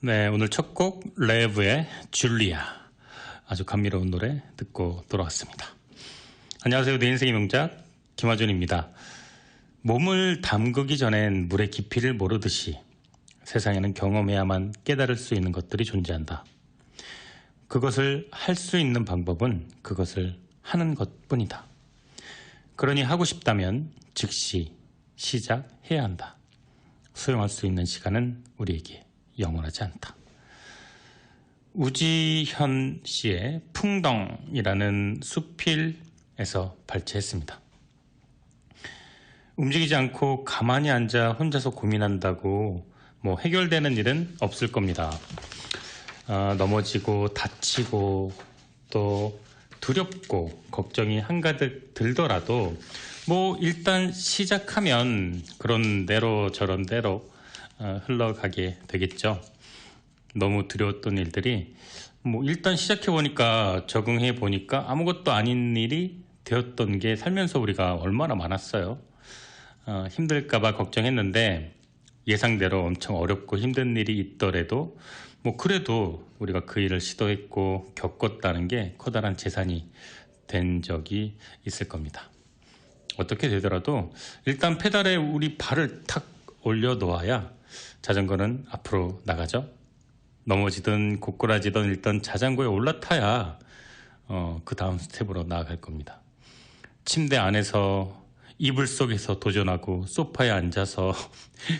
네, 오늘 첫 곡 레브의 줄리아, 아주 감미로운 노래 듣고 돌아왔습니다. 안녕하세요. 내 인생의 명작 김하준입니다. 몸을 담그기 전엔 물의 깊이를 모르듯이 세상에는 경험해야만 깨달을 수 있는 것들이 존재한다. 그것을 할 수 있는 방법은 그것을 하는 것뿐이다. 그러니 하고 싶다면 즉시 시작해야 한다. 수용할 수 있는 시간은 우리에게 영원하지 않다. 우지현 씨의 풍덩이라는 수필에서 발췌했습니다. 움직이지 않고 가만히 앉아 혼자서 고민한다고 해결되는 일은 없을 겁니다. 넘어지고 다치고 또 두렵고 걱정이 한가득 들더라도 일단 시작하면 그런 대로 저런 대로 흘러가게 되겠죠. 너무 두려웠던 일들이 일단 시작해보니까 적응해보니까 아무것도 아닌 일이 되었던 게 살면서 우리가 얼마나 많았어요. 힘들까봐 걱정했는데 예상대로 엄청 어렵고 힘든 일이 있더라도 그래도 우리가 그 일을 시도했고 겪었다는 게 커다란 재산이 된 적이 있을 겁니다. 어떻게 되더라도 일단 페달에 우리 발을 탁 올려놓아야 자전거는 앞으로 나가죠. 넘어지든 고꾸라지든 일단 자전거에 올라타야 그 다음 스텝으로 나아갈 겁니다. 침대 안에서 이불 속에서 도전하고 소파에 앉아서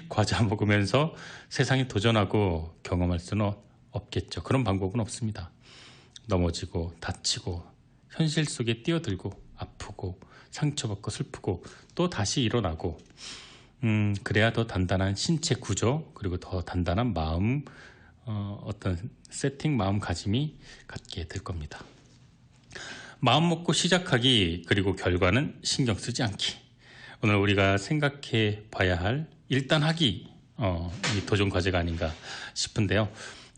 과자 먹으면서 세상에 도전하고 경험할 수는 없겠죠. 그런 방법은 없습니다. 넘어지고 다치고 현실 속에 뛰어들고 아프고 상처받고 슬프고 또 다시 일어나고 그래야 더 단단한 신체 구조 그리고 더 단단한 마음 어떤 세팅 마음가짐이 갖게 될 겁니다. 마음 먹고 시작하기 그리고 결과는 신경 쓰지 않기. 오늘 우리가 생각해 봐야 할 일단 하기 이 도전 과제가 아닌가 싶은데요.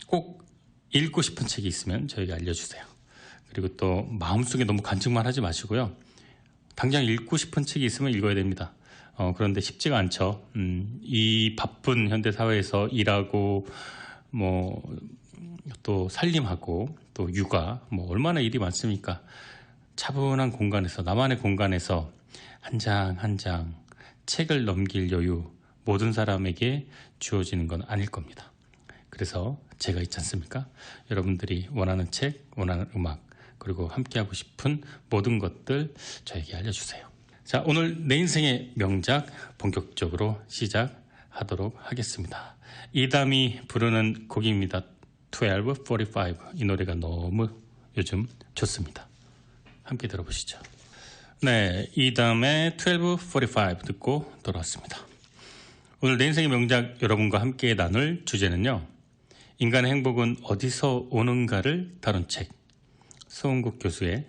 꼭 읽고 싶은 책이 있으면 저에게 알려주세요. 그리고 또 마음속에 너무 간직만 하지 마시고요. 당장 읽고 싶은 책이 있으면 읽어야 됩니다. 그런데 쉽지가 않죠. 이 바쁜 현대사회에서 일하고 또 살림하고 또 육아 얼마나 일이 많습니까? 차분한 공간에서 나만의 공간에서 한 장 한 장 책을 넘길 여유 모든 사람에게 주어지는 건 아닐 겁니다. 그래서 제가 있지 않습니까? 여러분들이 원하는 책, 원하는 음악 그리고 함께하고 싶은 모든 것들 저에게 알려주세요. 자, 오늘 내 인생의 명작 본격적으로 시작하도록 하겠습니다. 이담이 부르는 곡입니다. 12:45. 이 노래가 너무 요즘 좋습니다. 함께 들어보시죠. 네, 이담의 12:45 듣고 돌아왔습니다. 오늘 내 인생의 명작 여러분과 함께 나눌 주제는요. 인간의 행복은 어디서 오는가를 다룬 책 서은국 교수의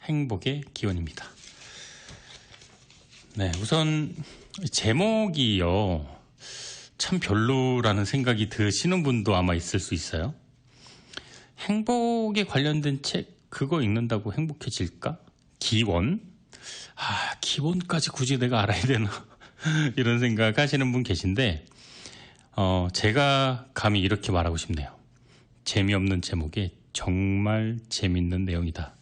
행복의 기원입니다. 네, 우선 제목이요. 참 별로라는 생각이 드시는 분도 아마 있을 수 있어요. 행복에 관련된 책 그거 읽는다고 행복해질까? 기원? 기원까지 굳이 내가 알아야 되나? 이런 생각 하시는 분 계신데 제가 감히 이렇게 말하고 싶네요. 재미없는 제목에 정말 재밌는 내용이다.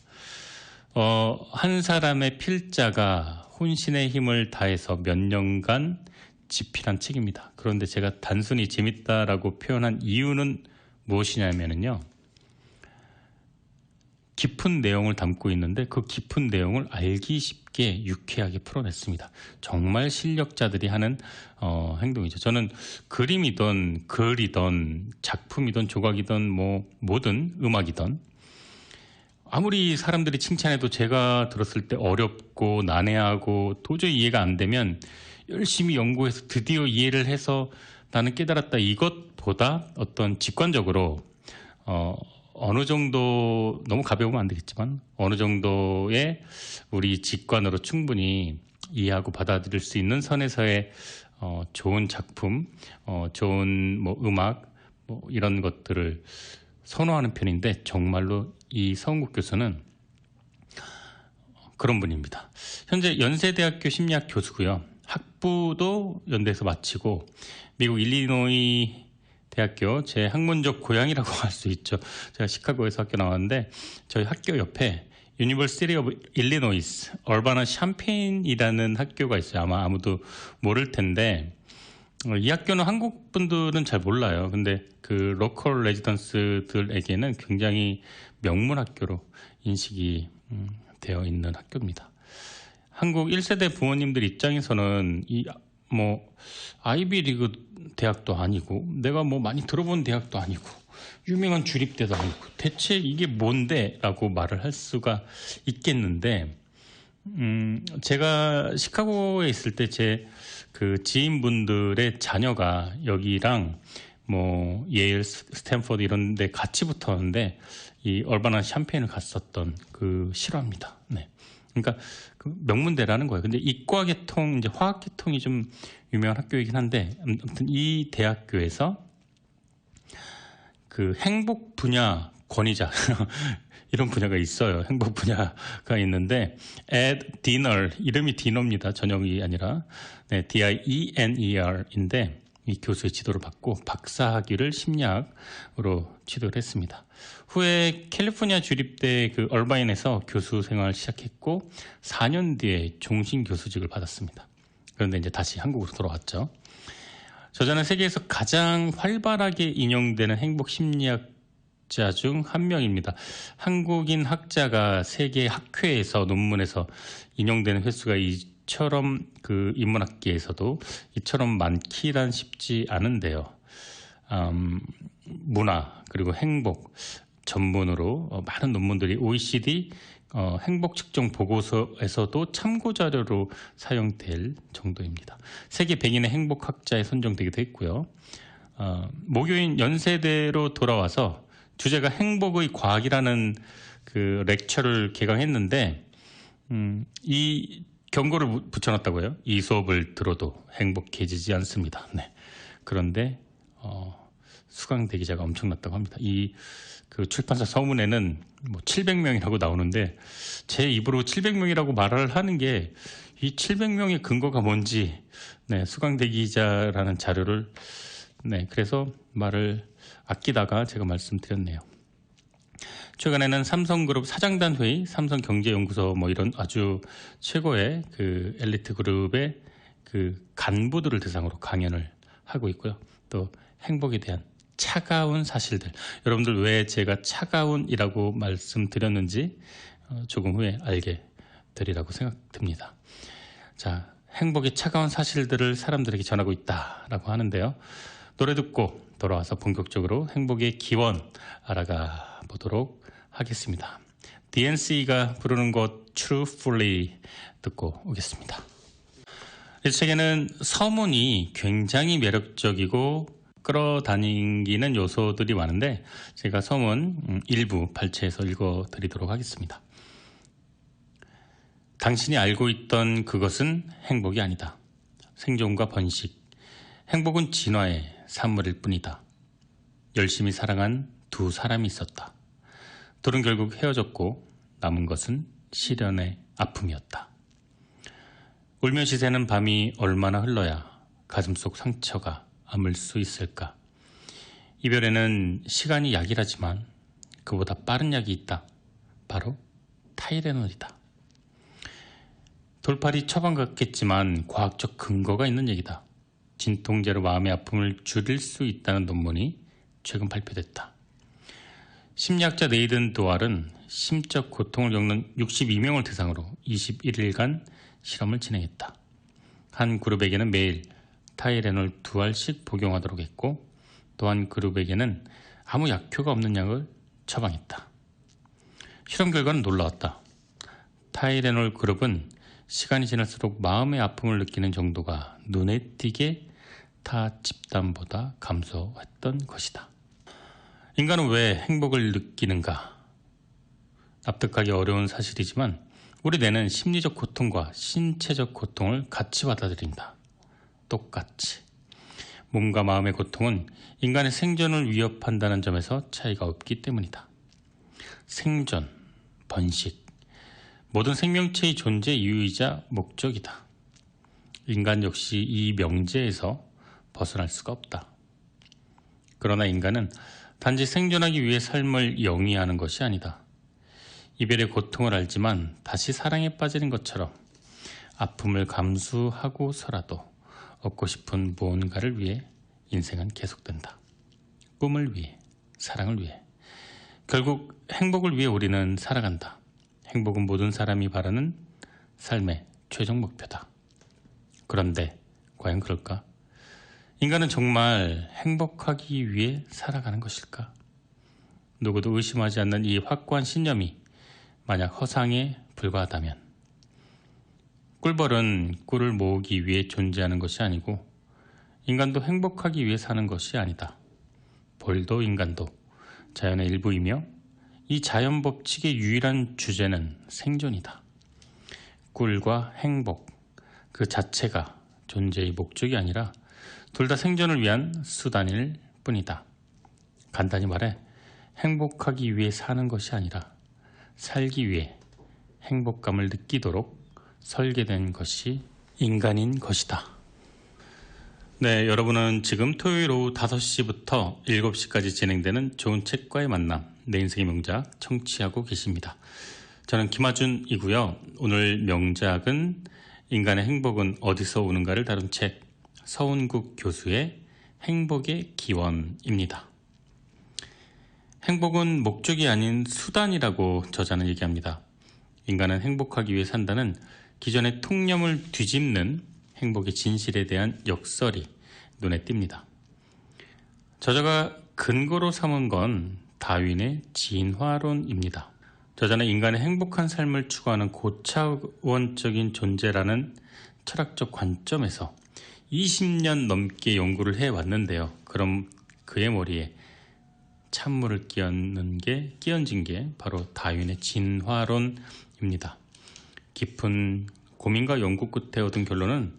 한 사람의 필자가 혼신의 힘을 다해서 몇 년간 집필한 책입니다. 그런데 제가 단순히 재밌다라고 표현한 이유는 무엇이냐면요. 깊은 내용을 담고 있는데 그 깊은 내용을 알기 쉽게 유쾌하게 풀어냈습니다. 정말 실력자들이 하는 행동이죠. 저는 그림이든 글이든 작품이든 조각이든 뭐든 음악이든 아무리 사람들이 칭찬해도 제가 들었을 때 어렵고 난해하고 도저히 이해가 안 되면 열심히 연구해서 드디어 이해를 해서 나는 깨달았다 이것보다 어떤 직관적으로 어느 정도 너무 가벼우면 안 되겠지만 어느 정도의 우리 직관으로 충분히 이해하고 받아들일 수 있는 선에서의 좋은 작품, 좋은 음악 이런 것들을 선호하는 편인데 정말로 이 서은국 교수는 그런 분입니다. 현재 연세대학교 심리학 교수고요. 학부도 연대에서 마치고 미국 일리노이 대학교 제 학문적 고향이라고 할 수 있죠. 제가 시카고에서 학교 나왔는데 저희 학교 옆에 유니버시티 오브 일리노이스 얼바나 샴페인이라는 학교가 있어요. 아마 아무도 모를 텐데 이 학교는 한국 분들은 잘 몰라요. 근데 그 로컬 레지던스들에게는 굉장히 명문 학교로 인식이 되어 있는 학교입니다. 한국 1세대 부모님들 입장에서는 아이비리그 대학도 아니고 내가 많이 들어본 대학도 아니고 유명한 주립대도 아니고 대체 이게 뭔데? 라고 말을 할 수가 있겠는데 제가 시카고에 있을 때 제 그 지인분들의 자녀가 여기랑 예일, 스탠퍼드 이런 데 같이 붙었는데 이 얼바나 샴페인을 갔었던 그 실화입니다. 네. 그러니까 그 명문대라는 거예요. 근데 이과계통, 이제 화학계통이 좀 유명한 학교이긴 한데 아무튼 이 대학교에서 그 행복 분야 권위자 이런 분야가 있어요. 행복 분야가 있는데 at dinner, 이름이 디너입니다. 저녁이 아니라 네, DIENER인데 이 교수의 지도를 받고 박사학위를 심리학으로 취득을 했습니다. 후에 캘리포니아 주립대 그 얼바인에서 교수 생활을 시작했고 4년 뒤에 종신 교수직을 받았습니다. 그런데 이제 다시 한국으로 돌아왔죠. 저자는 세계에서 가장 활발하게 인용되는 행복 심리학자 중 한 명입니다. 한국인 학자가 세계 학회에서 논문에서 인용되는 횟수가 이처럼 그 인문학계에서도 이처럼 많기란 쉽지 않은데요. 문화 그리고 행복 전문으로 많은 논문들이 OECD 행복 측정 보고서에서도 참고 자료로 사용될 정도입니다. 세계 100인의 행복학자에 선정되기도 했고요. 모교인 연세대로 돌아와서 주제가 행복의 과학이라는 그 렉처를 개강했는데 이 경고를 붙여놨다고요. 이 수업을 들어도 행복해지지 않습니다. 네. 그런데 수강 대기자가 엄청났다고 합니다. 그 출판사 서문에는 700명이라고 나오는데 제 입으로 700명이라고 말을 하는 게 이 700명의 근거가 뭔지 수강 대기자라는 자료를 그래서 말을 아끼다가 제가 말씀드렸네요. 최근에는 삼성그룹 사장단 회의, 삼성경제연구소 이런 아주 최고의 그 엘리트 그룹의 그 간부들을 대상으로 강연을 하고 있고요. 또 행복에 대한 차가운 사실들. 여러분들 왜 제가 차가운이라고 말씀드렸는지 조금 후에 알게 되리라고 생각됩니다. 자, 행복의 차가운 사실들을 사람들에게 전하고 있다라고 하는데요. 노래 듣고 돌아와서 본격적으로 행복의 기원 알아가 보도록 하겠습니다. DNC가 부르는 곳 Truthfully 듣고 오겠습니다. 이 책에는 서문이 굉장히 매력적이고 끌어다니는 요소들이 많은데 제가 서문 일부 발췌해서 읽어드리도록 하겠습니다. 당신이 알고 있던 그것은 행복이 아니다. 생존과 번식. 행복은 진화의 산물일 뿐이다. 열심히 사랑한 두 사람이 있었다. 둘은 결국 헤어졌고 남은 것은 시련의 아픔이었다. 울며시 새는 밤이 얼마나 흘러야 가슴속 상처가 아물 수 있을까? 이별에는 시간이 약이라지만 그보다 빠른 약이 있다. 바로 타이레놀이다. 돌팔이 처방 같겠지만 과학적 근거가 있는 얘기다. 진통제로 마음의 아픔을 줄일 수 있다는 논문이 최근 발표됐다. 심리학자 네이든 도알은 심적 고통을 겪는 62명을 대상으로 21일간 실험을 진행했다. 한 그룹에게는 매일 타이레놀 2알씩 복용하도록 했고 또 한 그룹에게는 아무 약효가 없는 약을 처방했다. 실험 결과는 놀라웠다. 타이레놀 그룹은 시간이 지날수록 마음의 아픔을 느끼는 정도가 눈에 띄게 타 집단보다 감소했던 것이다. 인간은 왜 행복을 느끼는가? 납득하기 어려운 사실이지만 우리 뇌는 심리적 고통과 신체적 고통을 같이 받아들인다. 똑같이. 몸과 마음의 고통은 인간의 생존을 위협한다는 점에서 차이가 없기 때문이다. 생존, 번식, 모든 생명체의 존재 이유이자 목적이다. 인간 역시 이 명제에서 벗어날 수가 없다. 그러나 인간은 단지 생존하기 위해 삶을 영위하는 것이 아니다. 이별의 고통을 알지만 다시 사랑에 빠지는 것처럼 아픔을 감수하고서라도 얻고 싶은 무언가를 위해 인생은 계속된다. 꿈을 위해, 사랑을 위해, 결국 행복을 위해 우리는 살아간다. 행복은 모든 사람이 바라는 삶의 최종 목표다. 그런데 과연 그럴까? 인간은 정말 행복하기 위해 살아가는 것일까? 누구도 의심하지 않는 이 확고한 신념이 만약 허상에 불과하다면, 꿀벌은 꿀을 모으기 위해 존재하는 것이 아니고 인간도 행복하기 위해 사는 것이 아니다. 벌도 인간도 자연의 일부이며 이 자연 법칙의 유일한 주제는 생존이다. 꿀과 행복 그 자체가 존재의 목적이 아니라 둘 다 생존을 위한 수단일 뿐이다. 간단히 말해 행복하기 위해 사는 것이 아니라 살기 위해 행복감을 느끼도록 설계된 것이 인간인 것이다. 네, 여러분은 지금 토요일 오후 5시부터 7시까지 진행되는 좋은 책과의 만남, 내 인생의 명작 청취하고 계십니다. 저는 김하준이고요. 오늘 명작은 인간의 행복은 어디서 오는가를 다룬 책, 서운국 교수의 행복의 기원입니다. 행복은 목적이 아닌 수단이라고 저자는 얘기합니다. 인간은 행복하기 위해 산다는 기존의 통념을 뒤집는 행복의 진실에 대한 역설이 눈에 띕니다. 저자가 근거로 삼은 건 다윈의 진화론입니다. 저자는 인간의 행복한 삶을 추구하는 고차원적인 존재라는 철학적 관점에서 20년 넘게 연구를 해왔는데요. 그럼 그의 머리에 찬물을 끼얹은 게 바로 다윈의 진화론입니다. 깊은 고민과 연구 끝에 얻은 결론은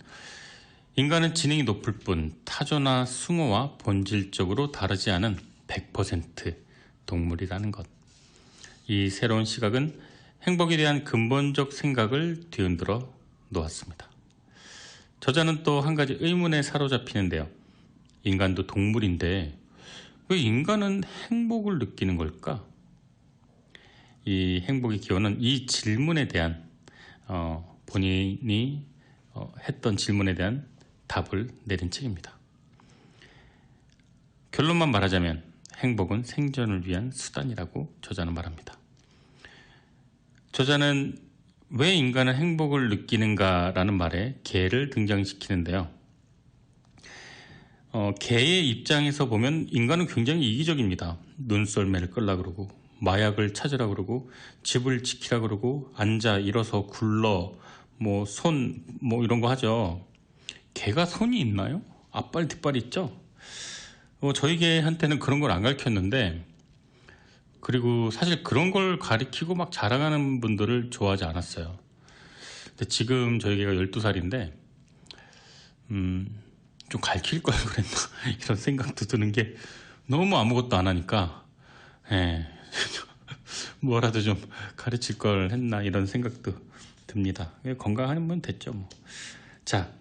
인간은 지능이 높을 뿐 타조나 숭어와 본질적으로 다르지 않은 100% 동물이라는 것. 이 새로운 시각은 행복에 대한 근본적 생각을 뒤흔들어 놓았습니다. 저자는 또 한 가지 의문에 사로잡히는데요. 인간도 동물인데 왜 인간은 행복을 느끼는 걸까? 이 행복의 기원은 이 질문에 대한 본인이 했던 질문에 대한 답을 내린 책입니다. 결론만 말하자면 행복은 생존을 위한 수단이라고 저자는 말합니다. 저자는 왜 인간은 행복을 느끼는가라는 말에 개를 등장시키는데요. 개의 입장에서 보면 인간은 굉장히 이기적입니다. 눈썰매를 끌라 그러고 마약을 찾으라 그러고 집을 지키라 그러고 앉아 일어서 굴러 손 이런 거 하죠. 개가 손이 있나요? 앞발 뒷발 있죠? 저희 개한테는 그런 걸 안 가르쳤는데, 그리고 사실 그런 걸 가르치고 막 자랑하는 분들을 좋아하지 않았어요. 근데 지금 저희 개가 12살인데 좀 가르칠 걸 그랬나 이런 생각도 드는 게, 너무 아무것도 안 하니까 뭐라도 좀 가르칠 걸 했나 이런 생각도 듭니다. 건강하면 됐죠 뭐. 자,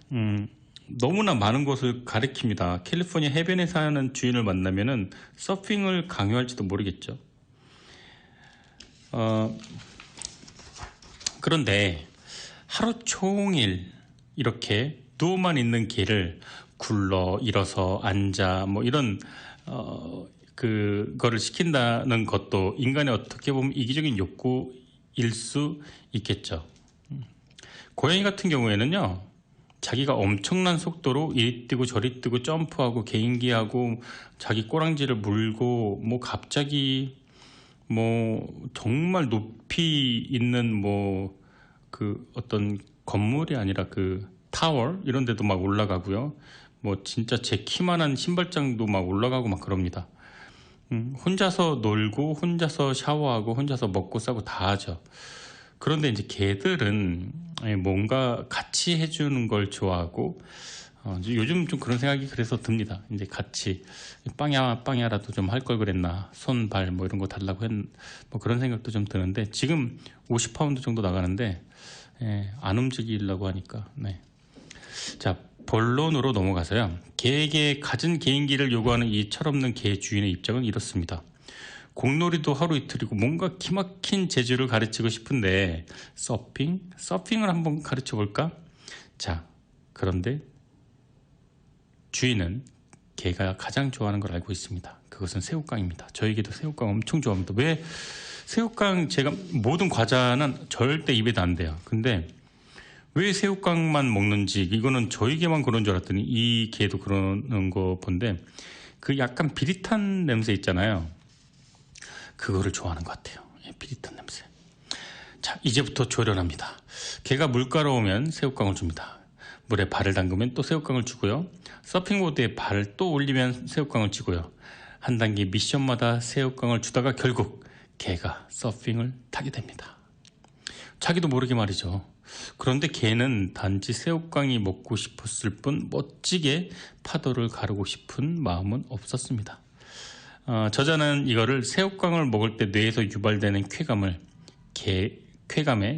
너무나 많은 것을 가르칩니다. 캘리포니아 해변에 사는 주인을 만나면은 서핑을 강요할지도 모르겠죠. 그런데 하루 종일 이렇게 누워만 있는 개를 굴러 일어서 앉아 이런 그거를 시킨다는 것도 인간의 어떻게 보면 이기적인 욕구일 수 있겠죠. 고양이 같은 경우에는요, 자기가 엄청난 속도로 이리 뛰고 저리 뛰고 점프하고 개인기하고 자기 꼬랑지를 물고 갑자기 정말 높이 있는 그 어떤 건물이 아니라 그 타워 이런 데도 막 올라가고요. 진짜 제 키만한 신발장도 막 올라가고 막 그럽니다. 혼자서 놀고 혼자서 샤워하고 혼자서 먹고 싸고 다 하죠. 그런데 이제 개들은 뭔가 같이 해주는 걸 좋아하고, 요즘 좀 그런 생각이 그래서 듭니다. 이제 같이 빵야라도 좀 할 걸 그랬나, 손, 발 이런 거 달라고 그런 생각도 좀 드는데, 지금 50파운드 정도 나가는데 안 움직이려고 하니까. 네. 자, 본론으로 넘어가서요. 개에게 갖은 개인기를 요구하는 이 철없는 개 주인의 입장은 이렇습니다. 공놀이도 하루 이틀이고 뭔가 기막힌 재주를 가르치고 싶은데 서핑을 한번 가르쳐 볼까? 자, 그런데 주인은 개가 가장 좋아하는 걸 알고 있습니다. 그것은 새우깡입니다. 저에게도 새우깡 엄청 좋아합니다. 왜 새우깡, 제가 모든 과자는 절대 입에 안 돼요. 근데 왜 새우깡만 먹는지, 이거는 저에게만 그런 줄 알았더니 이 개도 그러는 거 본데, 그 약간 비릿한 냄새 있잖아요. 그거를 좋아하는 것 같아요. 비릿한 냄새. 자, 이제부터 조련합니다. 개가 물가로 오면 새우깡을 줍니다. 물에 발을 담그면 또 새우깡을 주고요. 서핑보드에 발을 또 올리면 새우깡을 주고요. 한 단계 미션마다 새우깡을 주다가 결국 개가 서핑을 타게 됩니다. 자기도 모르게 말이죠. 그런데 개는 단지 새우깡이 먹고 싶었을 뿐 멋지게 파도를 가르고 싶은 마음은 없었습니다. 저자는 이거를 새우깡을 먹을 때 뇌에서 유발되는 쾌감에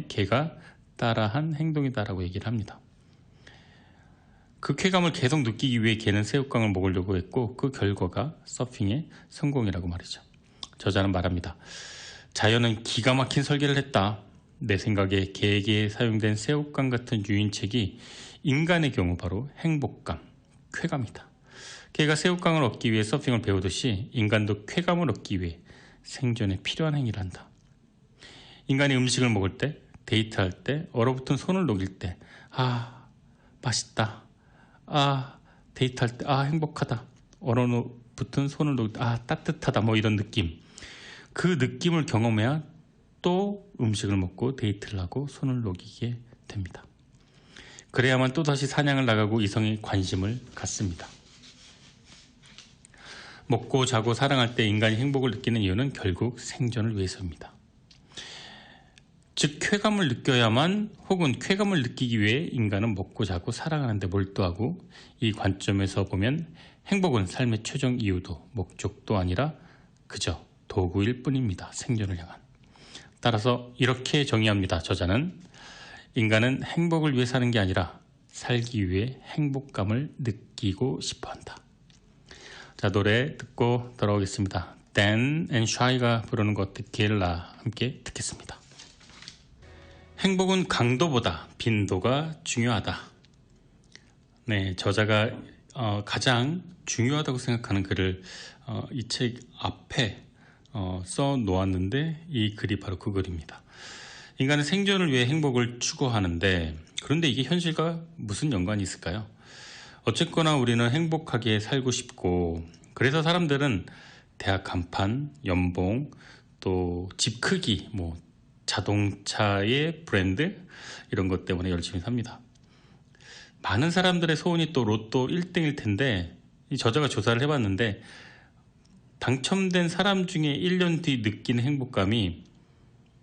개가 따라한 행동이다라고 얘기를 합니다. 그 쾌감을 계속 느끼기 위해 개는 새우깡을 먹으려고 했고, 그 결과가 서핑의 성공이라고 말이죠. 저자는 말합니다. 자연은 기가 막힌 설계를 했다. 내 생각에 개에게 사용된 새우깡 같은 유인책이 인간의 경우 바로 행복감, 쾌감이다. 개가 새우깡을 얻기 위해 서핑을 배우듯이 인간도 쾌감을 얻기 위해 생존에 필요한 행위를 한다. 인간이 음식을 먹을 때, 데이트할 때, 얼어붙은 손을 녹일 때, 아, 맛있다. 아, 데이트할 때, 아, 행복하다. 얼어붙은 손을 녹일 때, 아, 따뜻하다. 뭐 이런 느낌. 그 느낌을 경험해야 또 음식을 먹고 데이트를 하고 손을 녹이게 됩니다. 그래야만 또다시 사냥을 나가고 이성에 관심을 갖습니다. 먹고 자고 사랑할 때 인간이 행복을 느끼는 이유는 결국 생존을 위해서입니다. 즉 쾌감을 느껴야만, 혹은 쾌감을 느끼기 위해 인간은 먹고 자고 사랑하는 데 몰두하고, 이 관점에서 보면 행복은 삶의 최종 이유도 목적도 아니라 그저 도구일 뿐입니다. 생존을 향한. 따라서 이렇게 정의합니다. 저자는 인간은 행복을 위해 사는 게 아니라 살기 위해 행복감을 느끼고 싶어한다. 자, 노래 듣고 돌아오겠습니다. Dan and Shy가 부르는 것 듣길라 함께 듣겠습니다. 행복은 강도보다 빈도가 중요하다. 네, 저자가 가장 중요하다고 생각하는 글을 이 책 앞에 써 놓았는데, 이 글이 바로 그 글입니다. 인간은 생존을 위해 행복을 추구하는데, 그런데 이게 현실과 무슨 연관이 있을까요? 어쨌거나 우리는 행복하게 살고 싶고, 그래서 사람들은 대학 간판, 연봉, 또 집 크기, 뭐 자동차의 브랜드, 이런 것 때문에 열심히 삽니다. 많은 사람들의 소원이 또 로또 1등일 텐데, 이 저자가 조사를 해봤는데 당첨된 사람 중에 1년 뒤 느끼는 행복감이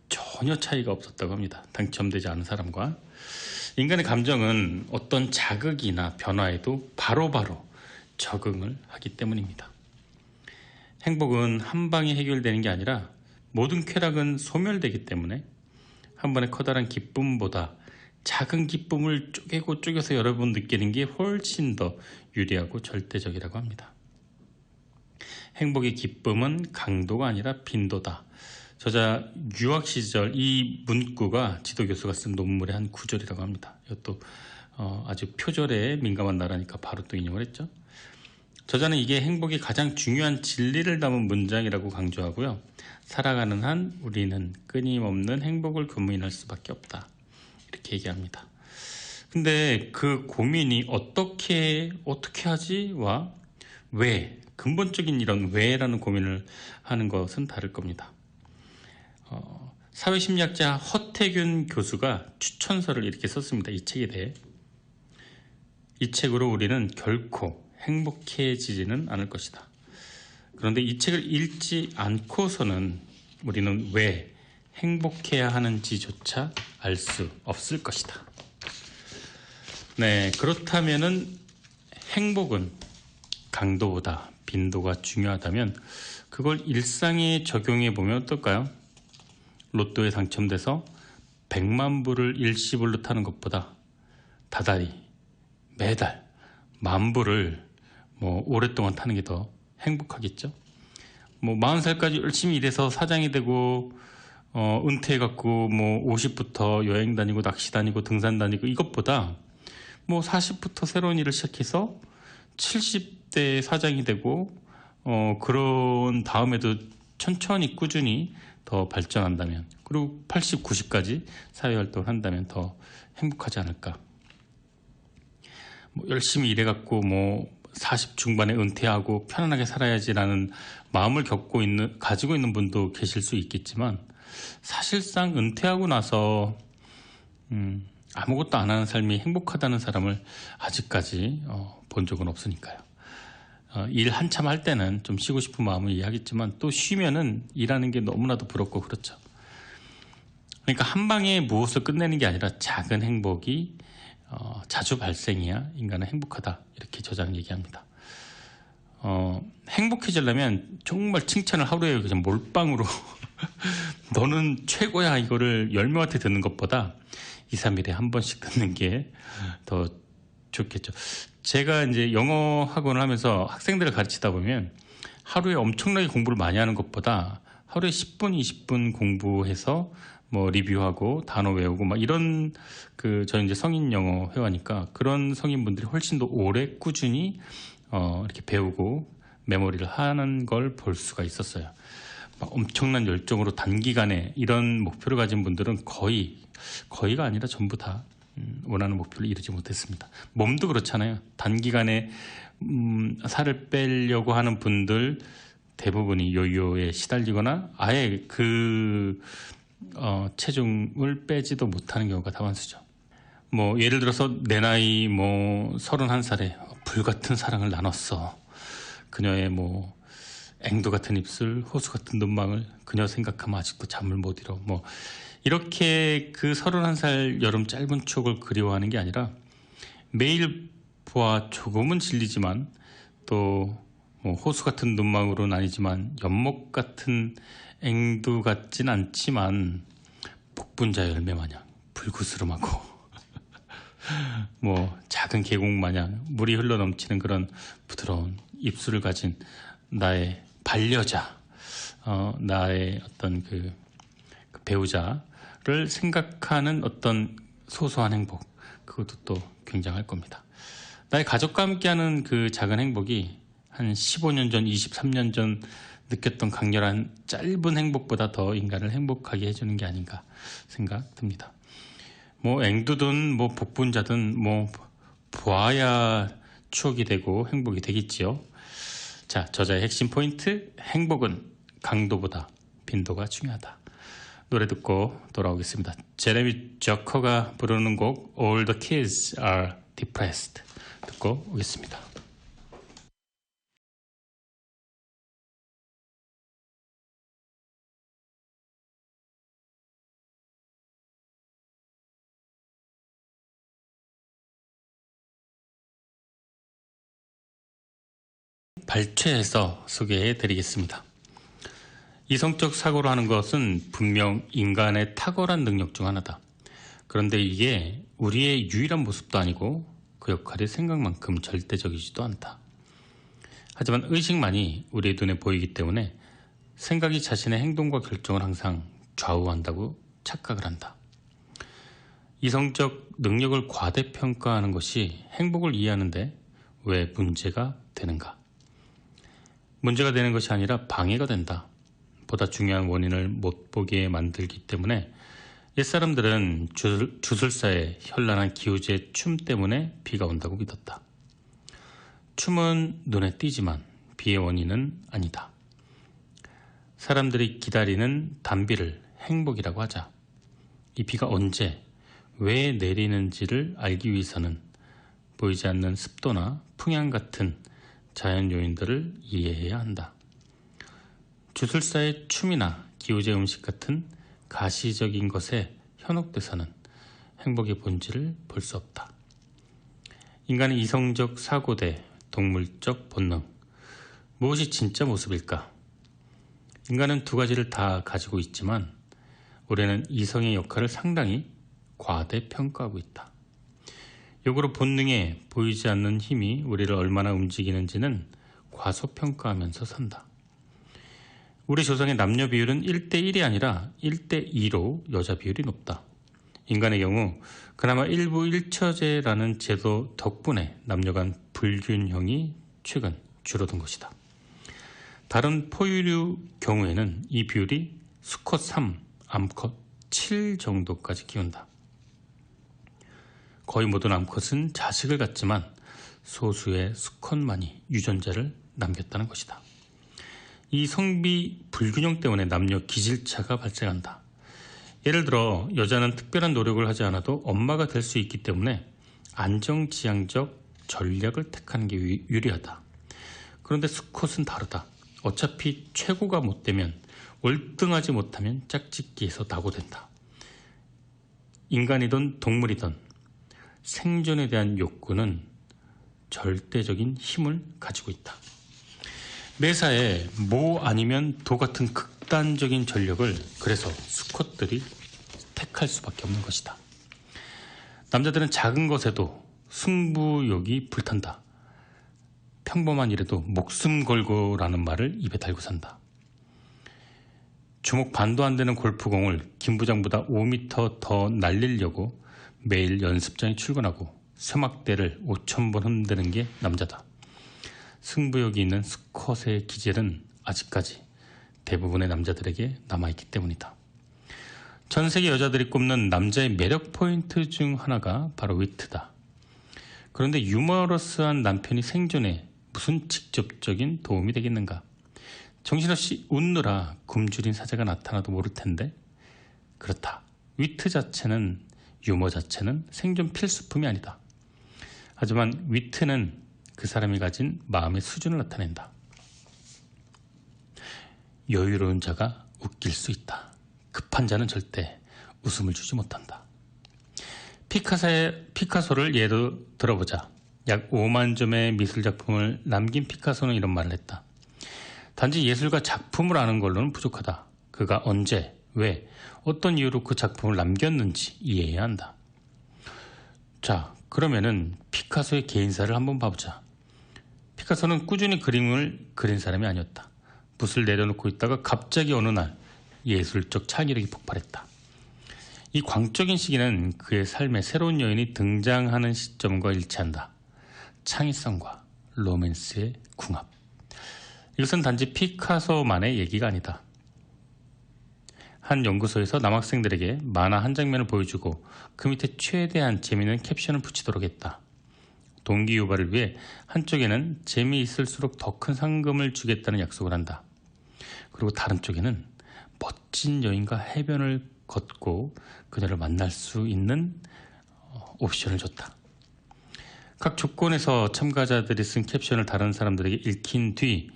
전혀 차이가 없었다고 합니다. 당첨되지 않은 사람과. 인간의 감정은 어떤 자극이나 변화에도 바로바로 적응을 하기 때문입니다. 행복은 한 방에 해결되는 게 아니라 모든 쾌락은 소멸되기 때문에 한 번의 커다란 기쁨보다 작은 기쁨을 쪼개서 여러 번 느끼는 게 훨씬 더 유리하고 절대적이라고 합니다. 행복의 기쁨은 강도가 아니라 빈도다. 저자 유학 시절 이 문구가 지도교수가 쓴 논문의 한 구절이라고 합니다. 이것도 아주 표절에 민감한 나라니까 바로 또 인용을 했죠. 저자는 이게 행복이 가장 중요한 진리를 담은 문장이라고 강조하고요. 살아가는 한 우리는 끊임없는 행복을 고민할 수밖에 없다. 이렇게 얘기합니다. 근데 그 고민이 어떻게 하지와 왜, 근본적인 이런 왜라는 고민을 하는 것은 다를 겁니다. 사회심리학자 허태균 교수가 추천서를 이렇게 썼습니다. 이 책에 대해. 이 책으로 우리는 결코 행복해지지는 않을 것이다. 그런데 이 책을 읽지 않고서는 우리는 왜 행복해야 하는지조차 알 수 없을 것이다. 네, 그렇다면은 행복은 강도보다 빈도가 중요하다면 그걸 일상에 적용해 보면 어떨까요? 로또에 당첨돼서 100만 불을 일시불로 타는 것보다 다달이 매달 만보를 뭐 오랫동안 타는 게 더 행복하겠죠. 뭐 40살까지 열심히 일해서 사장이 되고 은퇴해갖고 뭐 50부터 여행 다니고 낚시 다니고 등산 다니고 이것보다 뭐 40부터 새로운 일을 시작해서 70대 사장이 되고 그런 다음에도 천천히 꾸준히 더 발전한다면, 그리고 80, 90까지 사회활동을 한다면 더 행복하지 않을까. 뭐 열심히 일해갖고 뭐 40 중반에 은퇴하고 편안하게 살아야지라는 마음을 가지고 있는 분도 계실 수 있겠지만, 사실상 은퇴하고 나서 아무것도 안 하는 삶이 행복하다는 사람을 아직까지 본 적은 없으니까요. 일 한참 할 때는 좀 쉬고 싶은 마음을 이해하겠지만, 또 쉬면은 일하는 게 너무나도 부럽고 그렇죠. 그러니까 한 방에 무엇을 끝내는 게 아니라 작은 행복이 자주 발생해야 인간은 행복하다, 이렇게 저자는 얘기합니다. 행복해지려면 정말 칭찬을 하루에 그냥 몰빵으로 너는 최고야, 이거를 10명한테 듣는 것보다 2, 3일에 한 번씩 듣는 게 더 좋겠죠. 제가 이제 영어 학원을 하면서 학생들을 가르치다 보면 하루에 엄청나게 공부를 많이 하는 것보다 하루에 10분, 20분 공부해서 뭐 리뷰하고 단어 외우고 막 이런, 저는 이제 성인 영어 회화니까 그런 성인분들이 훨씬 더 오래 꾸준히 이렇게 배우고 메모리를 하는 걸 볼 수가 있었어요. 막 엄청난 열정으로 단기간에 이런 목표를 가진 분들은 거의가 아니라 전부 다 원하는 목표를 이루지 못했습니다. 몸도 그렇잖아요. 단기간에 살을 빼려고 하는 분들 대부분이 요요에 시달리거나 아예 체중을 빼지도 못하는 경우가 다반수죠. 뭐 예를 들어서 내 나이 뭐 31살에 불같은 사랑을 나눴어. 그녀의 뭐 앵두 같은 입술, 호수 같은 눈망울, 그녀 생각하면 아직도 잠을 못 이뤄. 뭐 이렇게 31살 여름 짧은 추억을 그리워하는 게 아니라, 매일 보아 조금은 질리지만 또 뭐 호수 같은 눈망울은 아니지만 연못 같은 앵두 같진 않지만 복분자 열매 마냥 불구스름하고 뭐 작은 계곡 마냥 물이 흘러넘치는 그런 부드러운 입술을 가진 나의 반려자, 나의 어떤 그 배우자를 생각하는 어떤 소소한 행복, 그것도 또 굉장할 겁니다. 나의 가족과 함께하는 그 작은 행복이 한 15년 전, 23년 전 느꼈던 강렬한 짧은 행복보다 더 인간을 행복하게 해주는 게 아닌가 생각 듭니다. 뭐 앵두든 뭐 복분자든 뭐 보아야 추억이 되고 행복이 되겠지요. 자, 저자의 핵심 포인트, 행복은 강도보다 빈도가 중요하다. 노래 듣고 돌아오겠습니다. 제레미 저커가 부르는 곡 All the Kids Are Depressed 듣고 오겠습니다. 발췌해서 소개해 드리겠습니다. 이성적 사고를 하는 것은 분명 인간의 탁월한 능력 중 하나다. 그런데 이게 우리의 유일한 모습도 아니고 그 역할이 생각만큼 절대적이지도 않다. 하지만 의식만이 우리의 눈에 보이기 때문에 생각이 자신의 행동과 결정을 항상 좌우한다고 착각을 한다. 이성적 능력을 과대평가하는 것이 행복을 이해하는데 왜 문제가 되는가? 문제가 되는 것이 아니라 방해가 된다. 보다 중요한 원인을 못 보게 만들기 때문에 옛사람들은 주술사의 현란한 기우제의 춤 때문에 비가 온다고 믿었다. 춤은 눈에 띄지만 비의 원인은 아니다. 사람들이 기다리는 단비를 행복이라고 하자. 이 비가 언제, 왜 내리는지를 알기 위해서는 보이지 않는 습도나 풍향 같은 자연 요인들을 이해해야 한다. 주술사의 춤이나 기우제 음식 같은 가시적인 것에 현혹돼서는 행복의 본질을 볼 수 없다. 인간의 이성적 사고 대 동물적 본능, 무엇이 진짜 모습일까? 인간은 두 가지를 다 가지고 있지만 우리는 이성의 역할을 상당히 과대평가하고 있다. 역으로 본능에 보이지 않는 힘이 우리를 얼마나 움직이는지는 과소평가하면서 산다. 우리 조상의 남녀 비율은 1대1이 아니라 1대2로 여자 비율이 높다. 인간의 경우 그나마 일부 일처제라는 제도 덕분에 남녀 간 불균형이 최근 줄어든 것이다. 다른 포유류 경우에는 이 비율이 수컷 3, 암컷 7 정도까지 기운다. 거의 모든 암컷은 자식을 갖지만 소수의 수컷만이 유전자를 남겼다는 것이다. 이 성비 불균형 때문에 남녀 기질차가 발생한다. 예를 들어 여자는 특별한 노력을 하지 않아도 엄마가 될 수 있기 때문에 안정지향적 전략을 택하는 게 유리하다. 그런데 수컷은 다르다. 어차피 최고가 못 되면 월등하지 못하면 짝짓기에서 낙오된다. 인간이든 동물이든 생존에 대한 욕구는 절대적인 힘을 가지고 있다. 매사에 모 아니면 도 같은 극단적인 전력을 그래서 수컷들이 택할 수밖에 없는 것이다. 남자들은 작은 것에도 승부욕이 불탄다. 평범한 일에도 목숨 걸고라는 말을 입에 달고 산다. 주먹 반도 안 되는 골프공을 김 부장보다 5m 더 날리려고 매일 연습장에 출근하고 세막대를 5,000번 흔드는 게 남자다. 승부욕이 있는 수컷의 기질은 아직까지 대부분의 남자들에게 남아있기 때문이다. 전 세계 여자들이 꼽는 남자의 매력 포인트 중 하나가 바로 위트다. 그런데 유머러스한 남편이 생존에 무슨 직접적인 도움이 되겠는가? 정신없이 웃느라 굶주린 사자가 나타나도 모를 텐데. 그렇다. 위트 자체는, 유머 자체는 생존 필수품이 아니다. 하지만 위트는 그 사람이 가진 마음의 수준을 나타낸다. 여유로운 자가 웃길 수 있다. 급한 자는 절대 웃음을 주지 못한다. 피카소를 예로 들어보자. 약 5만 점의 미술작품을 남긴 피카소는 이런 말을 했다. 단지 예술가 작품을 아는 걸로는 부족하다. 그가 언제, 왜, 어떤 이유로 그 작품을 남겼는지 이해해야 한다. 자, 그러면은 피카소의 개인사를 한번 봐보자. 피카소는 꾸준히 그림을 그린 사람이 아니었다. 붓을 내려놓고 있다가 갑자기 어느 날 예술적 창의력이 폭발했다. 이 광적인 시기는 그의 삶에 새로운 여인이 등장하는 시점과 일치한다. 창의성과 로맨스의 궁합. 이것은 단지 피카소만의 얘기가 아니다. 한 연구소에서 남학생들에게 만화 한 장면을 보여주고 그 밑에 최대한 재미있는 캡션을 붙이도록 했다. 동기 유발을 위해 한쪽에는 재미있을수록 더 큰 상금을 주겠다는 약속을 한다. 그리고 다른 쪽에는 멋진 여인과 해변을 걷고 그녀를 만날 수 있는 옵션을 줬다. 각 조건에서 참가자들이 쓴 캡션을 다른 사람들에게 읽힌 뒤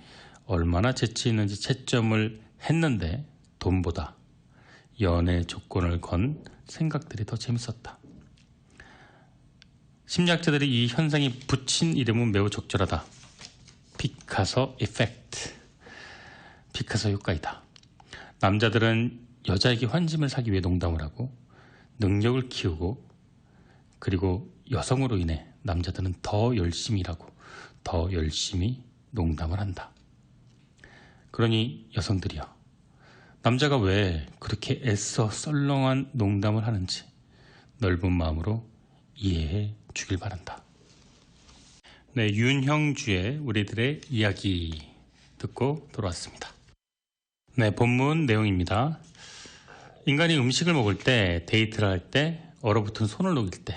얼마나 재치 있는지 채점을 했는데 돈보다 연애 조건을 건 생각들이 더 재밌었다. 심리학자들이 이 현상이 붙인 이름은 매우 적절하다. 피카소 이펙트. 피카소 효과이다. 남자들은 여자에게 환심을 사기 위해 농담을 하고 능력을 키우고 그리고 여성으로 인해 남자들은 더 열심히 일하고 더 열심히 농담을 한다. 그러니 여성들이여, 남자가 왜 그렇게 애써 썰렁한 농담을 하는지 넓은 마음으로 이해해 주길 바란다. 네, 윤형주의 우리들의 이야기 듣고 돌아왔습니다. 네, 본문 내용입니다. 인간이 음식을 먹을 때, 데이트를 할 때, 얼어붙은 손을 녹일 때,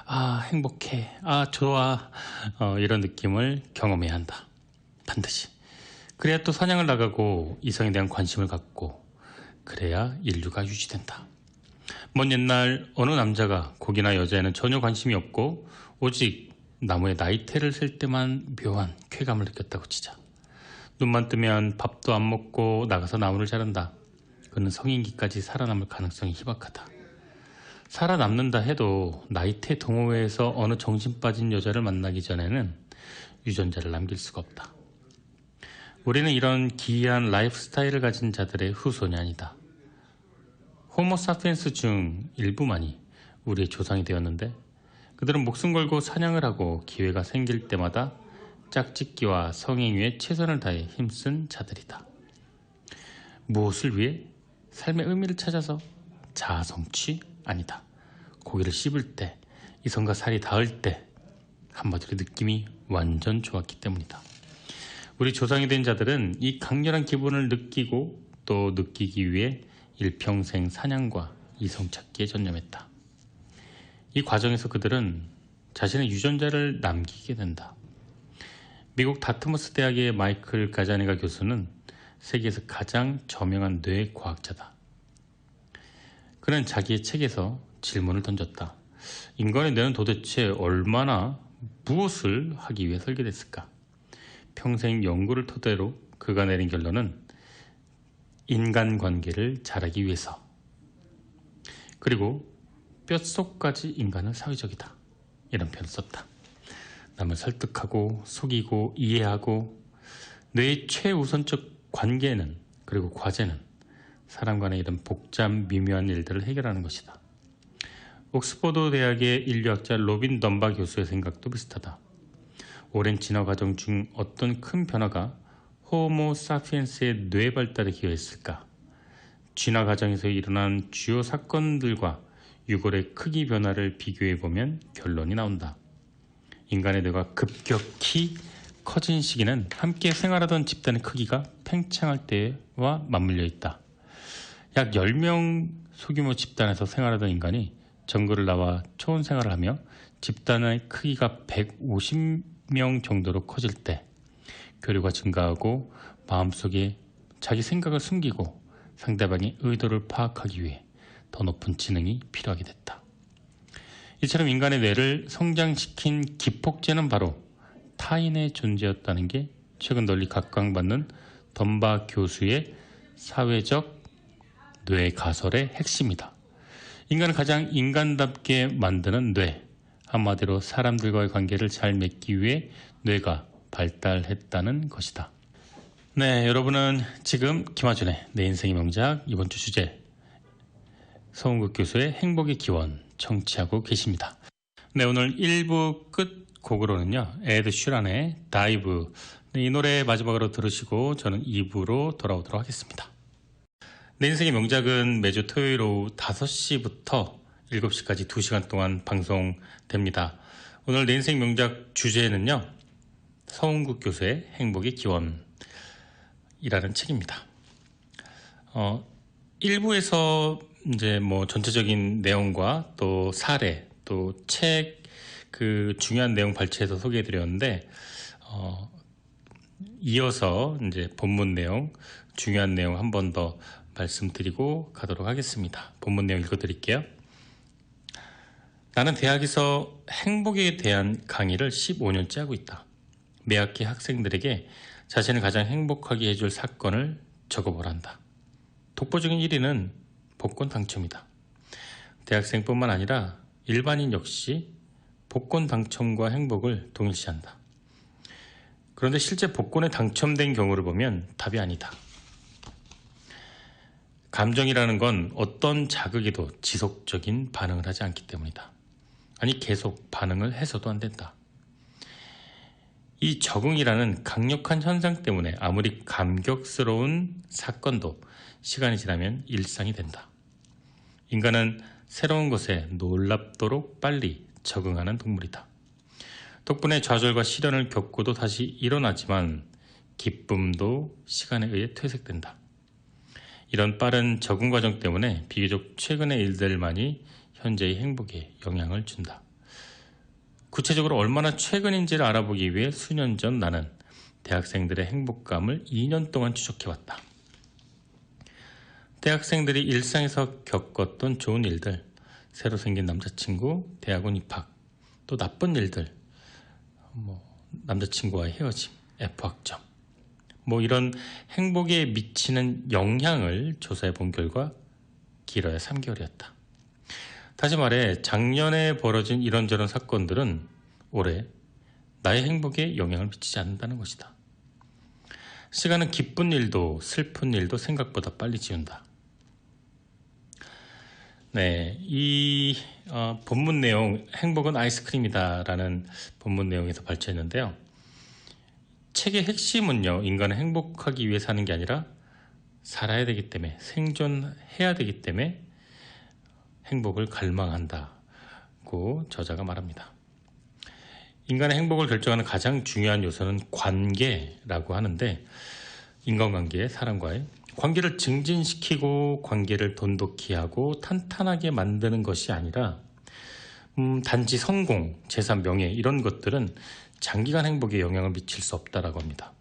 아, 행복해, 아, 좋아, 이런 느낌을 경험해야 한다. 반드시. 그래야 또 사냥을 나가고 이성에 대한 관심을 갖고 그래야 인류가 유지된다. 먼 옛날 어느 남자가 고기나 여자에는 전혀 관심이 없고 오직 나무에 나이테를 셀 때만 묘한 쾌감을 느꼈다고 치자. 눈만 뜨면 밥도 안 먹고 나가서 나무를 자른다. 그는 성인기까지 살아남을 가능성이 희박하다. 살아남는다 해도 나이테 동호회에서 어느 정신 빠진 여자를 만나기 전에는 유전자를 남길 수가 없다. 우리는 이런 기이한 라이프 스타일을 가진 자들의 후손이 아니다. 호모 사피엔스 중 일부만이 우리의 조상이 되었는데 그들은 목숨 걸고 사냥을 하고 기회가 생길 때마다 짝짓기와 성행 위에 최선을 다해 힘쓴 자들이다. 무엇을 위해? 삶의 의미를 찾아서? 자아 성취? 아니다. 고기를 씹을 때, 이성과 살이 닿을 때 한마디로 느낌이 완전 좋았기 때문이다. 우리 조상이 된 자들은 이 강렬한 기분을 느끼고 또 느끼기 위해 일평생 사냥과 이성 찾기에 전념했다. 이 과정에서 그들은 자신의 유전자를 남기게 된다. 미국 다트머스 대학의 마이클 가자네가 교수는 세계에서 가장 저명한 뇌 과학자다. 그는 자기의 책에서 질문을 던졌다. 인간의 뇌는 도대체 얼마나 무엇을 하기 위해 설계됐을까? 평생 연구를 토대로 그가 내린 결론은 인간관계를 잘하기 위해서, 그리고 뼛속까지 인간은 사회적이다, 이런 표현을 썼다. 남을 설득하고 속이고 이해하고, 뇌의 최우선적 관계는, 그리고 과제는 사람 간의 이런 복잡 미묘한 일들을 해결하는 것이다. 옥스퍼드 대학의 인류학자 로빈 덤바 교수의 생각도 비슷하다. 오랜 진화 과정 중 어떤 큰 변화가 호모 사피엔스의 뇌 발달에 기여했을까? 진화 과정에서 일어난 주요 사건들과 유골의 크기 변화를 비교해보면 결론이 나온다. 인간의 뇌가 급격히 커진 시기는 함께 생활하던 집단의 크기가 팽창할 때와 맞물려 있다. 약 10명 소규모 집단에서 생활하던 인간이 정글을 나와 초원 생활을 하며 집단의 크기가 150명 정도로 커질 때 교류가 증가하고 마음속에 자기 생각을 숨기고 상대방의 의도를 파악하기 위해 더 높은 지능이 필요하게 됐다. 이처럼 인간의 뇌를 성장시킨 기폭제는 바로 타인의 존재였다는 게 최근 널리 각광받는 덤바 교수의 사회적 뇌 가설의 핵심이다. 인간을 가장 인간답게 만드는 뇌, 한마디로 사람들과의 관계를 잘 맺기 위해 뇌가 발달했다는 것이다. 네, 여러분은 지금 김하준의 내 인생의 명작 이번 주 주제 서은국 교수의 행복의 기원 청취하고 계십니다. 네, 오늘 1부 끝곡으로는요, 에드 슈란의 다이브, 네, 이 노래 마지막으로 들으시고 저는 2부로 돌아오도록 하겠습니다. 내 인생의 명작은 매주 토요일 오후 5시부터 7시까지 2시간 동안 방송됩니다. 오늘 내 인생 명작 주제는요, 서은국 교수의 행복의 기원이라는 책입니다. 1부에서 이제 뭐 전체적인 내용과 또 사례, 또 책 그 중요한 내용 발췌해서 소개해드렸는데, 이어서 이제 본문 내용, 중요한 내용 한 번 더 말씀드리고 가도록 하겠습니다. 본문 내용 읽어드릴게요. 나는 대학에서 행복에 대한 강의를 15년째 하고 있다. 매 학기 학생들에게 자신을 가장 행복하게 해줄 사건을 적어보란다. 독보적인 1위는 복권 당첨이다. 대학생뿐만 아니라 일반인 역시 복권 당첨과 행복을 동일시한다. 그런데 실제 복권에 당첨된 경우를 보면 답이 아니다. 감정이라는 건 어떤 자극에도 지속적인 반응을 하지 않기 때문이다. 아니, 계속 반응을 해서도 안 된다. 이 적응이라는 강력한 현상 때문에 아무리 감격스러운 사건도 시간이 지나면 일상이 된다. 인간은 새로운 것에 놀랍도록 빨리 적응하는 동물이다. 덕분에 좌절과 시련을 겪고도 다시 일어나지만 기쁨도 시간에 의해 퇴색된다. 이런 빠른 적응 과정 때문에 비교적 최근의 일들만이 현재의 행복에 영향을 준다. 구체적으로 얼마나 최근인지를 알아보기 위해 수년 전 나는 대학생들의 행복감을 2년 동안 추적해왔다. 대학생들이 일상에서 겪었던 좋은 일들, 새로 생긴 남자친구, 대학원 입학, 또 나쁜 일들, 남자친구와의 헤어짐, F학점, 이런 행복에 미치는 영향을 조사해 본 결과 길어야 3개월이었다. 다시 말해 작년에 벌어진 이런저런 사건들은 올해 나의 행복에 영향을 미치지 않는다는 것이다. 시간은 기쁜 일도 슬픈 일도 생각보다 빨리 지운다. 네, 이 본문 내용 행복은 아이스크림이다라는 본문 내용에서 발췌했는데요. 책의 핵심은요, 인간은 행복하기 위해 사는 게 아니라 살아야 되기 때문에, 생존해야 되기 때문에 행복을 갈망한다고 저자가 말합니다. 인간의 행복을 결정하는 가장 중요한 요소는 관계라고 하는데, 인간관계, 사람과의 관계를 증진시키고 관계를 돈독히 하고 탄탄하게 만드는 것이 아니라 단지 성공, 재산, 명예 이런 것들은 장기간 행복에 영향을 미칠 수 없다라고 합니다.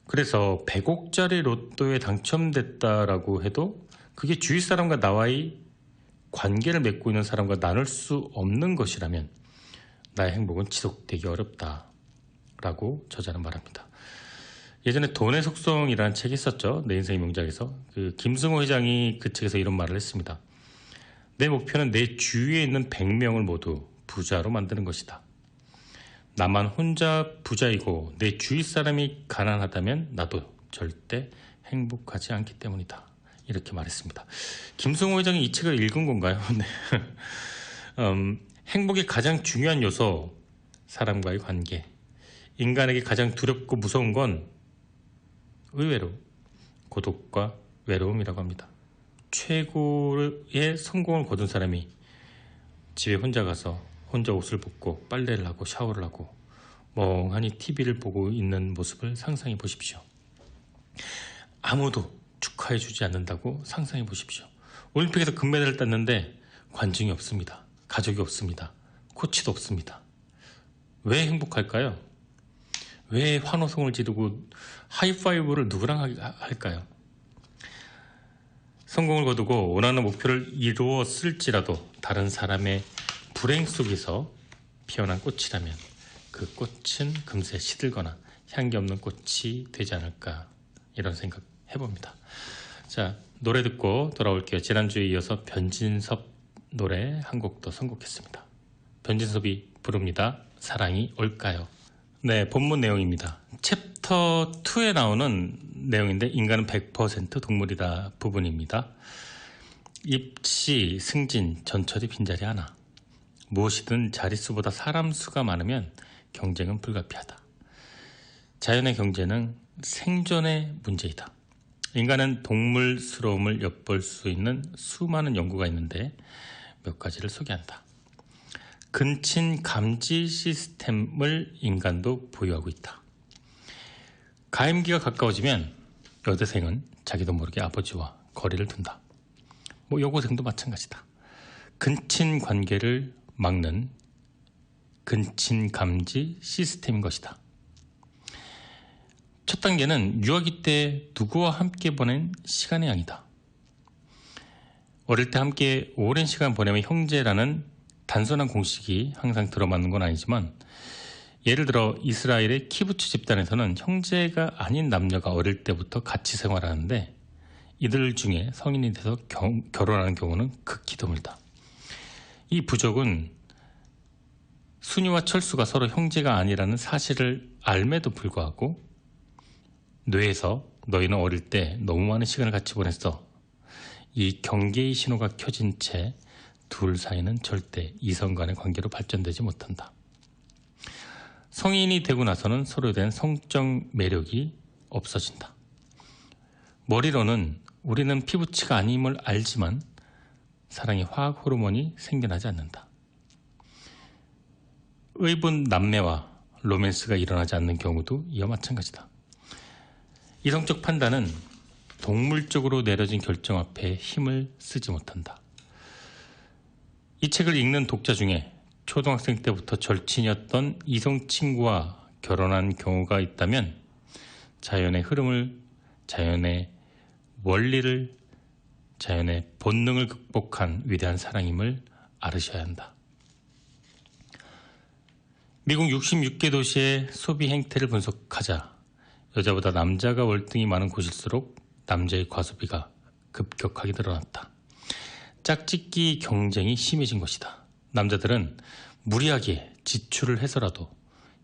그래서 100억짜리 로또에 당첨됐다라고 해도 그게 주위 사람과 나와의 관계를 맺고 있는 사람과 나눌 수 없는 것이라면 나의 행복은 지속되기 어렵다라고 저자는 말합니다. 예전에 돈의 속성이라는 책이 있었죠. 내 인생의 명작에서. 김승호 회장이 그 책에서 이런 말을 했습니다. 내 목표는 내 주위에 있는 100명을 모두 부자로 만드는 것이다. 나만 혼자 부자이고 내 주위 사람이 가난하다면 나도 절대 행복하지 않기 때문이다. 이렇게 말했습니다. 김승호 회장이 이 책을 읽은 건가요? 네. 행복의 가장 중요한 요소, 사람과의 관계. 인간에게 가장 두렵고 무서운 건 의외로 고독과 외로움이라고 합니다. 최고의 성공을 거둔 사람이 집에 혼자 가서 혼자 옷을 벗고 빨래를 하고 샤워를 하고 멍하니 TV를 보고 있는 모습을 상상해 보십시오. 아무도 축하해 주지 않는다고 상상해 보십시오. 올림픽에서 금메달을 땄는데 관중이 없습니다. 가족이 없습니다. 코치도 없습니다. 왜 행복할까요? 왜 환호성을 지르고 하이파이브를 누구랑 할까요? 성공을 거두고 원하는 목표를 이루었을지라도 다른 사람의 불행 속에서 피어난 꽃이라면 그 꽃은 금세 시들거나 향기 없는 꽃이 되지 않을까, 이런 생각 해봅니다. 자, 노래 듣고 돌아올게요. 지난주에 이어서 변진섭 노래 한 곡 더 선곡했습니다. 변진섭이 부릅니다. 사랑이 올까요? 네, 본문 내용입니다. 챕터 2에 나오는 내용인데 인간은 100% 동물이다 부분입니다. 입시, 승진, 전철이 빈자리 하나. 무엇이든 자릿수보다 사람 수가 많으면 경쟁은 불가피하다. 자연의 경제는 생존의 문제이다. 인간은 동물스러움을 엿볼 수 있는 수많은 연구가 있는데 몇 가지를 소개한다. 근친 감지 시스템을 인간도 보유하고 있다. 가임기가 가까워지면 여대생은 자기도 모르게 아버지와 거리를 둔다. 여고생도 마찬가지다. 근친 관계를 막는 근친 감지 시스템인 것이다. 첫 단계는 유아기 때 누구와 함께 보낸 시간의 양이다. 어릴 때 함께 오랜 시간 보내면 형제라는 단순한 공식이 항상 들어맞는 건 아니지만, 예를 들어 이스라엘의 키부츠 집단에서는 형제가 아닌 남녀가 어릴 때부터 같이 생활하는데 이들 중에 성인이 돼서 결혼하는 경우는 극히 드물다. 이 부족은 순이와 철수가 서로 형제가 아니라는 사실을 알매도 불구하고 뇌에서 너희는 어릴 때 너무 많은 시간을 같이 보냈어, 이 경계의 신호가 켜진 채 둘 사이는 절대 이성 간의 관계로 발전되지 못한다. 성인이 되고 나서는 서로에 대한 성적 매력이 없어진다. 머리로는 우리는 피부치가 아님을 알지만 사랑의 화학 호르몬이 생겨나지 않는다. 의분 남매와 로맨스가 일어나지 않는 경우도 이와 마찬가지다. 이성적 판단은 동물적으로 내려진 결정 앞에 힘을 쓰지 못한다. 이 책을 읽는 독자 중에 초등학생 때부터 절친이었던 이성 친구와 결혼한 경우가 있다면 자연의 흐름을, 자연의 원리를, 자연의 본능을 극복한 위대한 사랑임을 알으셔야 한다. 미국 66개 도시의 소비 행태를 분석하자 여자보다 남자가 월등히 많은 곳일수록 남자의 과소비가 급격하게 늘어났다. 짝짓기 경쟁이 심해진 것이다. 남자들은 무리하게 지출을 해서라도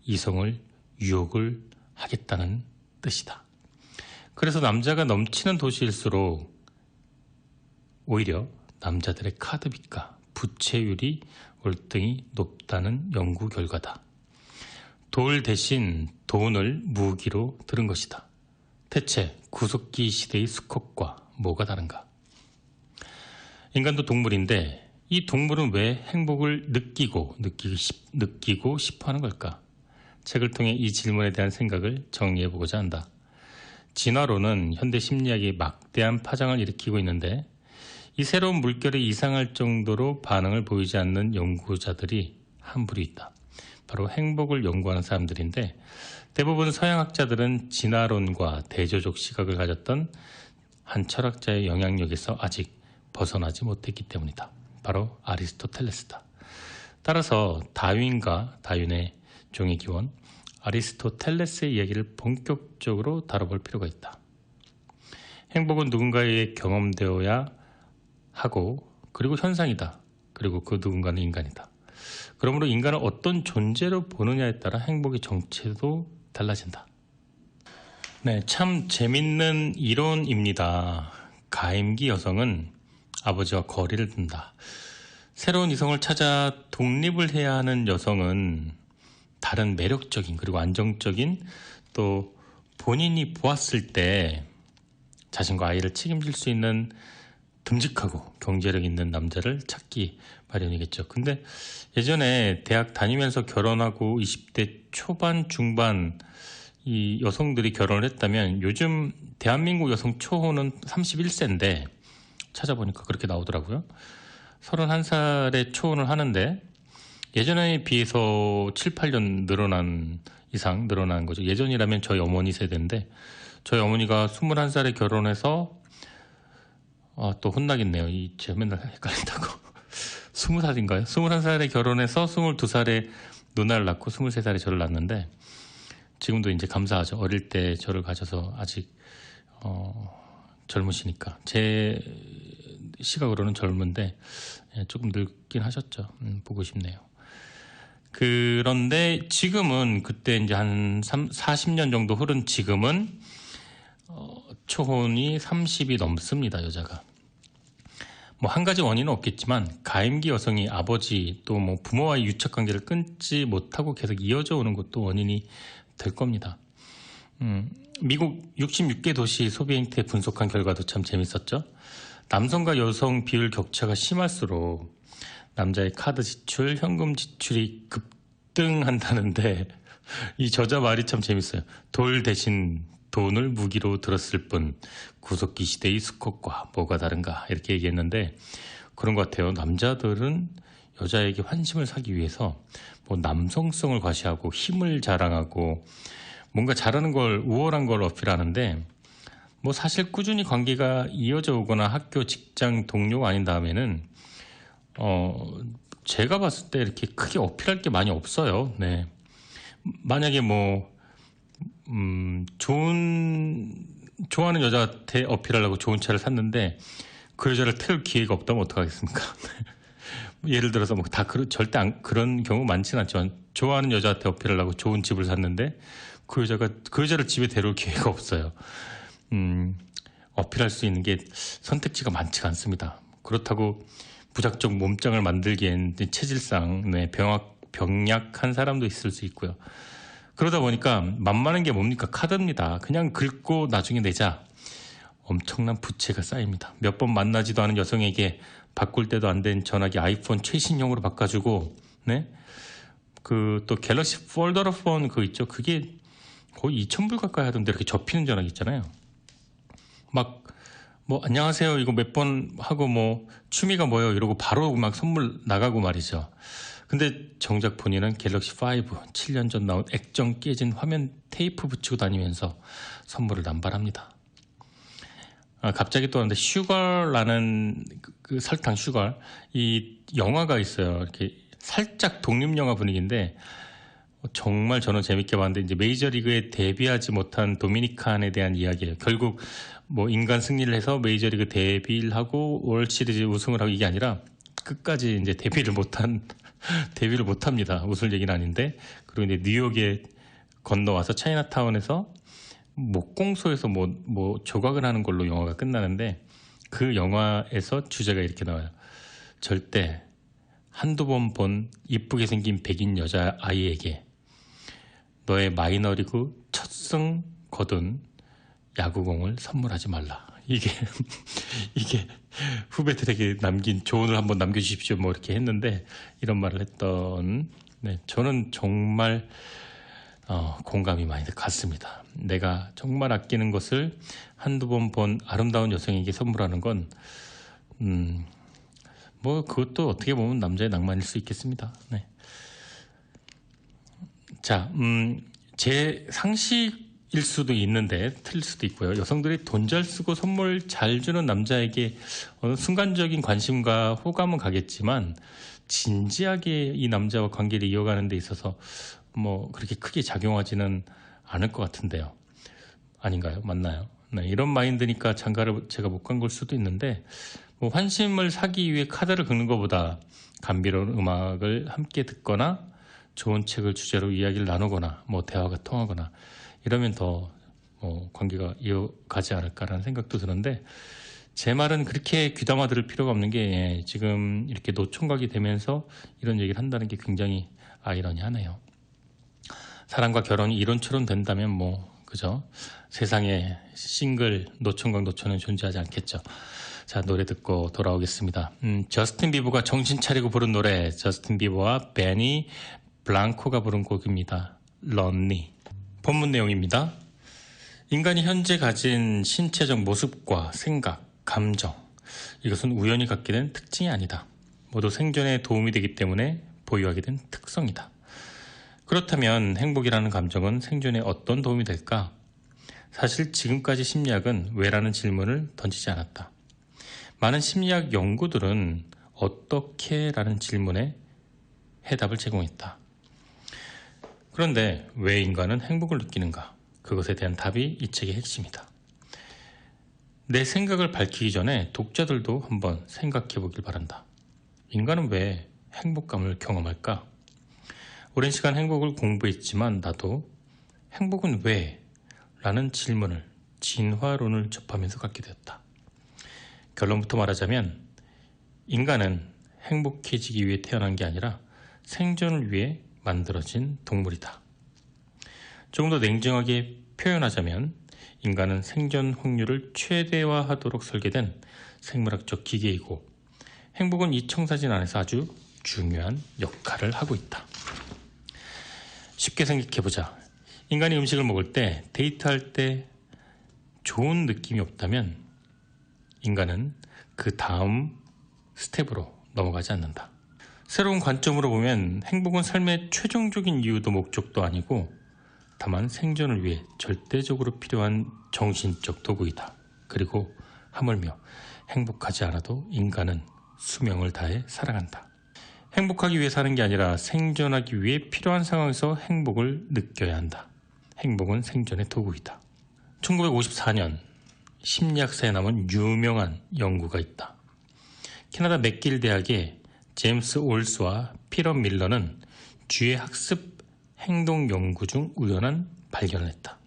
이성을 유혹을 하겠다는 뜻이다. 그래서 남자가 넘치는 도시일수록 오히려 남자들의 카드빚과 부채율이 월등히 높다는 연구 결과다. 돌 대신 돈을 무기로 들은 것이다. 대체 구석기 시대의 스컷과 뭐가 다른가? 인간도 동물인데 이 동물은 왜 행복을 느끼고 싶어하는 걸까? 책을 통해 이 질문에 대한 생각을 정리해보고자 한다. 진화론은 현대 심리학에 막대한 파장을 일으키고 있는데 이 새로운 물결에 이상할 정도로 반응을 보이지 않는 연구자들이 한 부류 있다. 바로 행복을 연구하는 사람들인데 대부분 서양학자들은 진화론과 대조적 시각을 가졌던 한 철학자의 영향력에서 아직 벗어나지 못했기 때문이다. 바로 아리스토텔레스다. 따라서 다윈과 다윈의 종의 기원, 아리스토텔레스의 이야기를 본격적으로 다뤄볼 필요가 있다. 행복은 누군가에게 경험되어야 하고 그리고 현상이다. 그리고 그 누군가는 인간이다. 그러므로 인간을 어떤 존재로 보느냐에 따라 행복의 정체도 달라진다. 네, 참 재밌는 이론입니다. 가임기 여성은 아버지와 거리를 둔다. 새로운 이성을 찾아 독립을 해야 하는 여성은 다른 매력적인 그리고 안정적인 또 본인이 보았을 때 자신과 아이를 책임질 수 있는 듬직하고 경제력 있는 남자를 찾기 마련이겠죠. 근데 예전에 대학 다니면서 결혼하고 20대 초반 중반 이 여성들이 결혼을 했다면 요즘 대한민국 여성 초혼은 31세인데 찾아보니까 그렇게 나오더라고요. 31살에 초혼을 하는데 예전에 비해서 7, 8년 이상 늘어난 거죠. 예전이라면 저희 어머니 세대인데 저희 어머니가 21살에 결혼해서 또 혼나겠네요. 제가 맨날 헷갈린다고. 20살인가요? 21살에 결혼해서 22살에 누나를 낳고 23살에 저를 낳았는데 지금도 이제 감사하죠. 어릴 때 저를 가져서 아직 젊으시니까. 제 시각으로는 젊은데 조금 늙긴 하셨죠. 보고 싶네요. 그런데 지금은 그때 이제 한 40년 정도 흐른 지금은 초혼이 30이 넘습니다. 여자가. 뭐 한 가지 원인은 없겠지만 가임기 여성이 아버지 또 뭐 부모와의 유착 관계를 끊지 못하고 계속 이어져 오는 것도 원인이 될 겁니다. 미국 66개 도시 소비 행태 분석한 결과도 참 재밌었죠. 남성과 여성 비율 격차가 심할수록 남자의 카드 지출, 현금 지출이 급등한다는데 이 저자 말이 참 재밌어요. 돌 대신 돈을 무기로 들었을 뿐 구석기 시대의 스컷과 뭐가 다른가 이렇게 얘기했는데 그런 것 같아요. 남자들은 여자에게 환심을 사기 위해서 뭐 남성성을 과시하고 힘을 자랑하고 뭔가 잘하는 걸 우월한 걸 어필하는데 뭐 사실 꾸준히 관계가 이어져 오거나 학교, 직장, 동료가 아닌 다음에는 제가 봤을 때 이렇게 크게 어필할 게 많이 없어요. 네. 만약에 뭐 좋아하는 여자한테 어필하려고 좋은 차를 샀는데 그 여자를 태울 기회가 없다면 어떡하겠습니까? 예를 들어서 뭐 다 절대 그런 경우 많지는 않지만 좋아하는 여자한테 어필하려고 좋은 집을 샀는데 그 여자를 집에 데려올 기회가 없어요. 어필할 수 있는 게 선택지가 많지가 않습니다. 그렇다고 무작정 몸짱을 만들기엔 체질상 병약한 사람도 있을 수 있고요. 그러다 보니까 만만한 게 뭡니까? 카드입니다. 그냥 긁고 나중에 내자. 엄청난 부채가 쌓입니다. 몇 번 만나지도 않은 여성에게 바꿀 때도 안 된 전화기 아이폰 최신형으로 바꿔주고, 네? 또 갤럭시 폴더러 폰 있죠? 그게 거의 2,000불 가까이 하던데 이렇게 접히는 전화기 있잖아요. 안녕하세요. 이거 몇 번 하고 취미가 뭐예요? 이러고 바로 막 선물 나가고 말이죠. 근데 정작 본인은 갤럭시 5 7년 전 나온 액정 깨진 화면 테이프 붙이고 다니면서 선물을 남발합니다. 갑자기 또 하는데 슈걸라는 그 설탕 슈걸 이 영화가 있어요. 이렇게 살짝 독립영화 분위기인데 정말 저는 재밌게 봤는데 이제 메이저리그에 데뷔하지 못한 도미니칸에 대한 이야기예요. 결국 인간 승리를 해서 메이저리그 데뷔를 하고 월시리즈 우승을 하고 이게 아니라 끝까지 이제 데뷔를 못합니다. 웃을 얘기는 아닌데 그리고 이제 뉴욕에 건너와서 차이나타운에서 목공소에서 조각을 하는 걸로 영화가 끝나는데 그 영화에서 주제가 이렇게 나와요. 절대 한두 번 본 이쁘게 생긴 백인 여자아이에게 너의 마이너리그 첫 승 거둔 야구공을 선물하지 말라. 이게 후배들에게 남긴 조언을 한번 남겨주십시오. 뭐 이렇게 했는데 이런 말을 했던 저는 정말 공감이 많이 갔습니다. 내가 정말 아끼는 것을 한두 번 본 아름다운 여성에게 선물하는 건 뭐 그것도 어떻게 보면 남자의 낭만일 수 있겠습니다. 네. 자, 제 상식일 수도 있는데 틀릴 수도 있고요. 여성들이 돈 잘 쓰고 선물 잘 주는 남자에게 어느 순간적인 관심과 호감은 가겠지만 진지하게 이 남자와 관계를 이어가는 데 있어서 뭐 그렇게 크게 작용하지는 않을 것 같은데요. 아닌가요? 맞나요? 네, 이런 마인드니까 장가를 제가 못 간 걸 수도 있는데 뭐 환심을 사기 위해 카드를 긁는 것보다 감미로운 음악을 함께 듣거나 좋은 책을 주제로 이야기를 나누거나 뭐 대화가 통하거나 이러면 더 관계가 이어가지 않을까라는 생각도 드는데 제 말은 그렇게 귀담아 들을 필요가 없는 게 지금 이렇게 노총각이 되면서 이런 얘기를 한다는 게 굉장히 아이러니하네요. 사랑과 결혼이 이론처럼 된다면 뭐 그죠? 세상에 싱글 노총각 노처는 존재하지 않겠죠. 자, 노래 듣고 돌아오겠습니다. 저스틴 비버가 정신 차리고 부른 노래, 저스틴 비버와 베니 블랑코가 부른 곡입니다. 런니. 본문 내용입니다. 인간이 현재 가진 신체적 모습과 생각, 감정, 이것은 우연히 갖게 된 특징이 아니다. 모두 생존에 도움이 되기 때문에 보유하게 된 특성이다. 그렇다면 행복이라는 감정은 생존에 어떤 도움이 될까? 사실 지금까지 심리학은 왜라는 질문을 던지지 않았다. 많은 심리학 연구들은 어떻게 라는 질문에 해답을 제공했다. 그런데 왜 인간은 행복을 느끼는가? 그것에 대한 답이 이 책의 핵심이다. 내 생각을 밝히기 전에 독자들도 한번 생각해 보길 바란다. 인간은 왜 행복감을 경험할까? 오랜 시간 행복을 공부했지만 나도 행복은 왜? 라는 질문을 진화론을 접하면서 갖게 되었다. 결론부터 말하자면 인간은 행복해지기 위해 태어난 게 아니라 생존을 위해 만들어진 동물이다. 조금 더 냉정하게 표현하자면 인간은 생존 확률을 최대화하도록 설계된 생물학적 기계이고 행복은 이 청사진 안에서 아주 중요한 역할을 하고 있다. 쉽게 생각해보자. 인간이 음식을 먹을 때, 데이트할 때 좋은 느낌이 없다면 인간은 그 다음 스텝으로 넘어가지 않는다. 새로운 관점으로 보면 행복은 삶의 최종적인 이유도 목적도 아니고 다만 생존을 위해 절대적으로 필요한 정신적 도구이다. 그리고 하물며 행복하지 않아도 인간은 수명을 다해 살아간다. 행복하기 위해 사는 게 아니라 생존하기 위해 필요한 상황에서 행복을 느껴야 한다. 행복은 생존의 도구이다. 1954년 심리학사에 남은 유명한 연구가 있다. 캐나다 맥길 대학의 제임스 올스와 피터 밀러는 쥐의 학습 행동 연구 중 우연한 발견을 했다.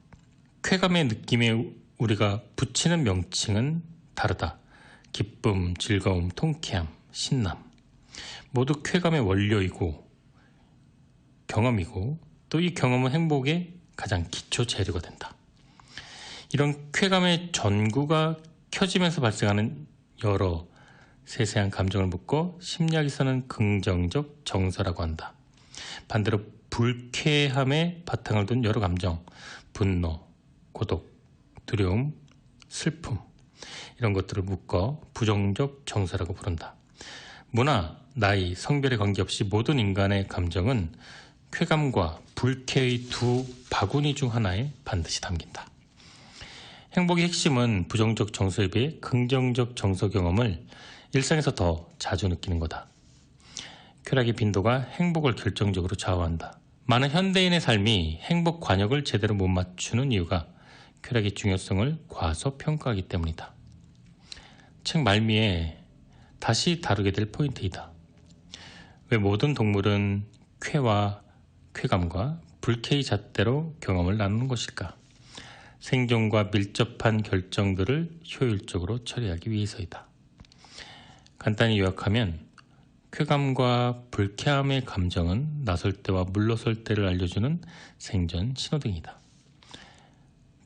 쾌감의 느낌에 우리가 붙이는 명칭은 다르다. 기쁨, 즐거움, 통쾌함, 신남 모두 쾌감의 원료이고 경험이고 또 이 경험은 행복의 가장 기초 재료가 된다. 이런 쾌감의 전구가 켜지면서 발생하는 여러 세세한 감정을 묶어 심리학에서는 긍정적 정서라고 한다. 반대로 불쾌함에 바탕을 둔 여러 감정, 분노, 고독, 두려움, 슬픔 이런 것들을 묶어 부정적 정서라고 부른다. 문화, 나이, 성별에 관계없이 모든 인간의 감정은 쾌감과 불쾌의 두 바구니 중 하나에 반드시 담긴다. 행복의 핵심은 부정적 정서에 비해 긍정적 정서 경험을 일상에서 더 자주 느끼는 거다. 쾌락의 빈도가 행복을 결정적으로 좌우한다. 많은 현대인의 삶이 행복 관역을 제대로 못 맞추는 이유가 쾌락의 중요성을 과소평가하기 때문이다. 책 말미에 다시 다루게 될 포인트이다. 왜 모든 동물은 쾌와 쾌감과 불쾌의 잣대로 경험을 나누는 것일까? 생존과 밀접한 결정들을 효율적으로 처리하기 위해서이다. 간단히 요약하면 쾌감과 불쾌함의 감정은 나설 때와 물러설 때를 알려주는 생존 신호등이다.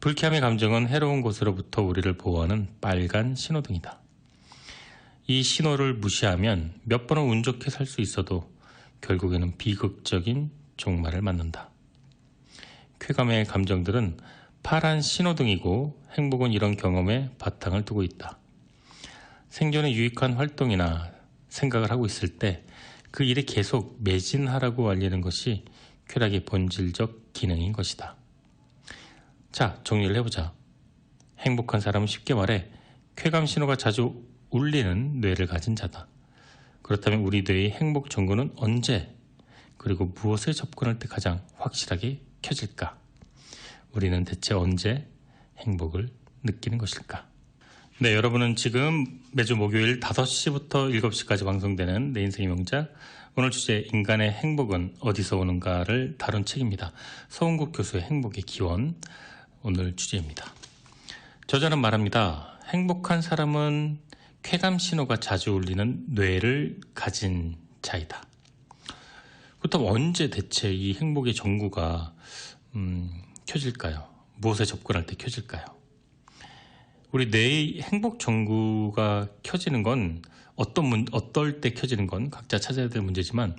불쾌함의 감정은 해로운 곳으로부터 우리를 보호하는 빨간 신호등이다. 이 신호를 무시하면 몇 번은 운 좋게 살 수 있어도 결국에는 비극적인 종말을 맞는다. 쾌감의 감정들은 파란 신호등이고 행복은 이런 경험에 바탕을 두고 있다. 생존에 유익한 활동이나 생각을 하고 있을 때 그 일에 계속 매진하라고 알리는 것이 쾌락의 본질적 기능인 것이다. 자, 정리를 해보자. 행복한 사람은 쉽게 말해 쾌감 신호가 자주 울리는 뇌를 가진 자다. 그렇다면 우리 뇌의 행복 전구는 언제 그리고 무엇에 접근할 때 가장 확실하게 켜질까? 우리는 대체 언제 행복을 느끼는 것일까? 네, 여러분은 지금 매주 목요일 5시부터 7시까지 방송되는 내 인생의 명작, 오늘 주제 인간의 행복은 어디서 오는가를 다룬 책입니다. 서은국 교수의 행복의 기원, 오늘 주제입니다. 저자는 말합니다. 행복한 사람은 쾌감 신호가 자주 울리는 뇌를 가진 자이다. 그렇다면 언제 대체 이 행복의 전구가 켜질까요? 무엇에 접근할 때 켜질까요? 우리 뇌의 행복 전구가 켜지는 건 어떨 때 켜지는 건 각자 찾아야 될 문제지만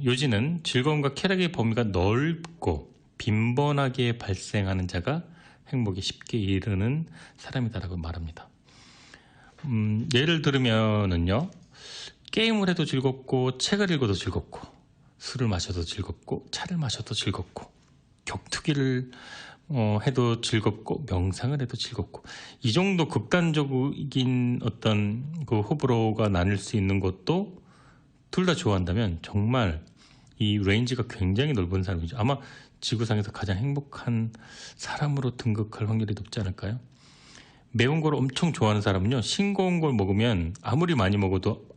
요지는 즐거움과 쾌락의 범위가 넓고 빈번하게 발생하는 자가 행복에 쉽게 이르는 사람이다라고 말합니다. 예를 들면은요, 게임을 해도 즐겁고 책을 읽어도 즐겁고 술을 마셔도 즐겁고 차를 마셔도 즐겁고 격투기를 해도 즐겁고 명상을 해도 즐겁고, 이 정도 극단적인 어떤 그 호불호가 나뉠 수 있는 것도 둘 다 좋아한다면 정말 이 레인지가 굉장히 넓은 사람이죠. 아마 지구상에서 가장 행복한 사람으로 등극할 확률이 높지 않을까요? 매운 걸 엄청 좋아하는 사람은요, 싱거운 걸 먹으면 아무리 많이 먹어도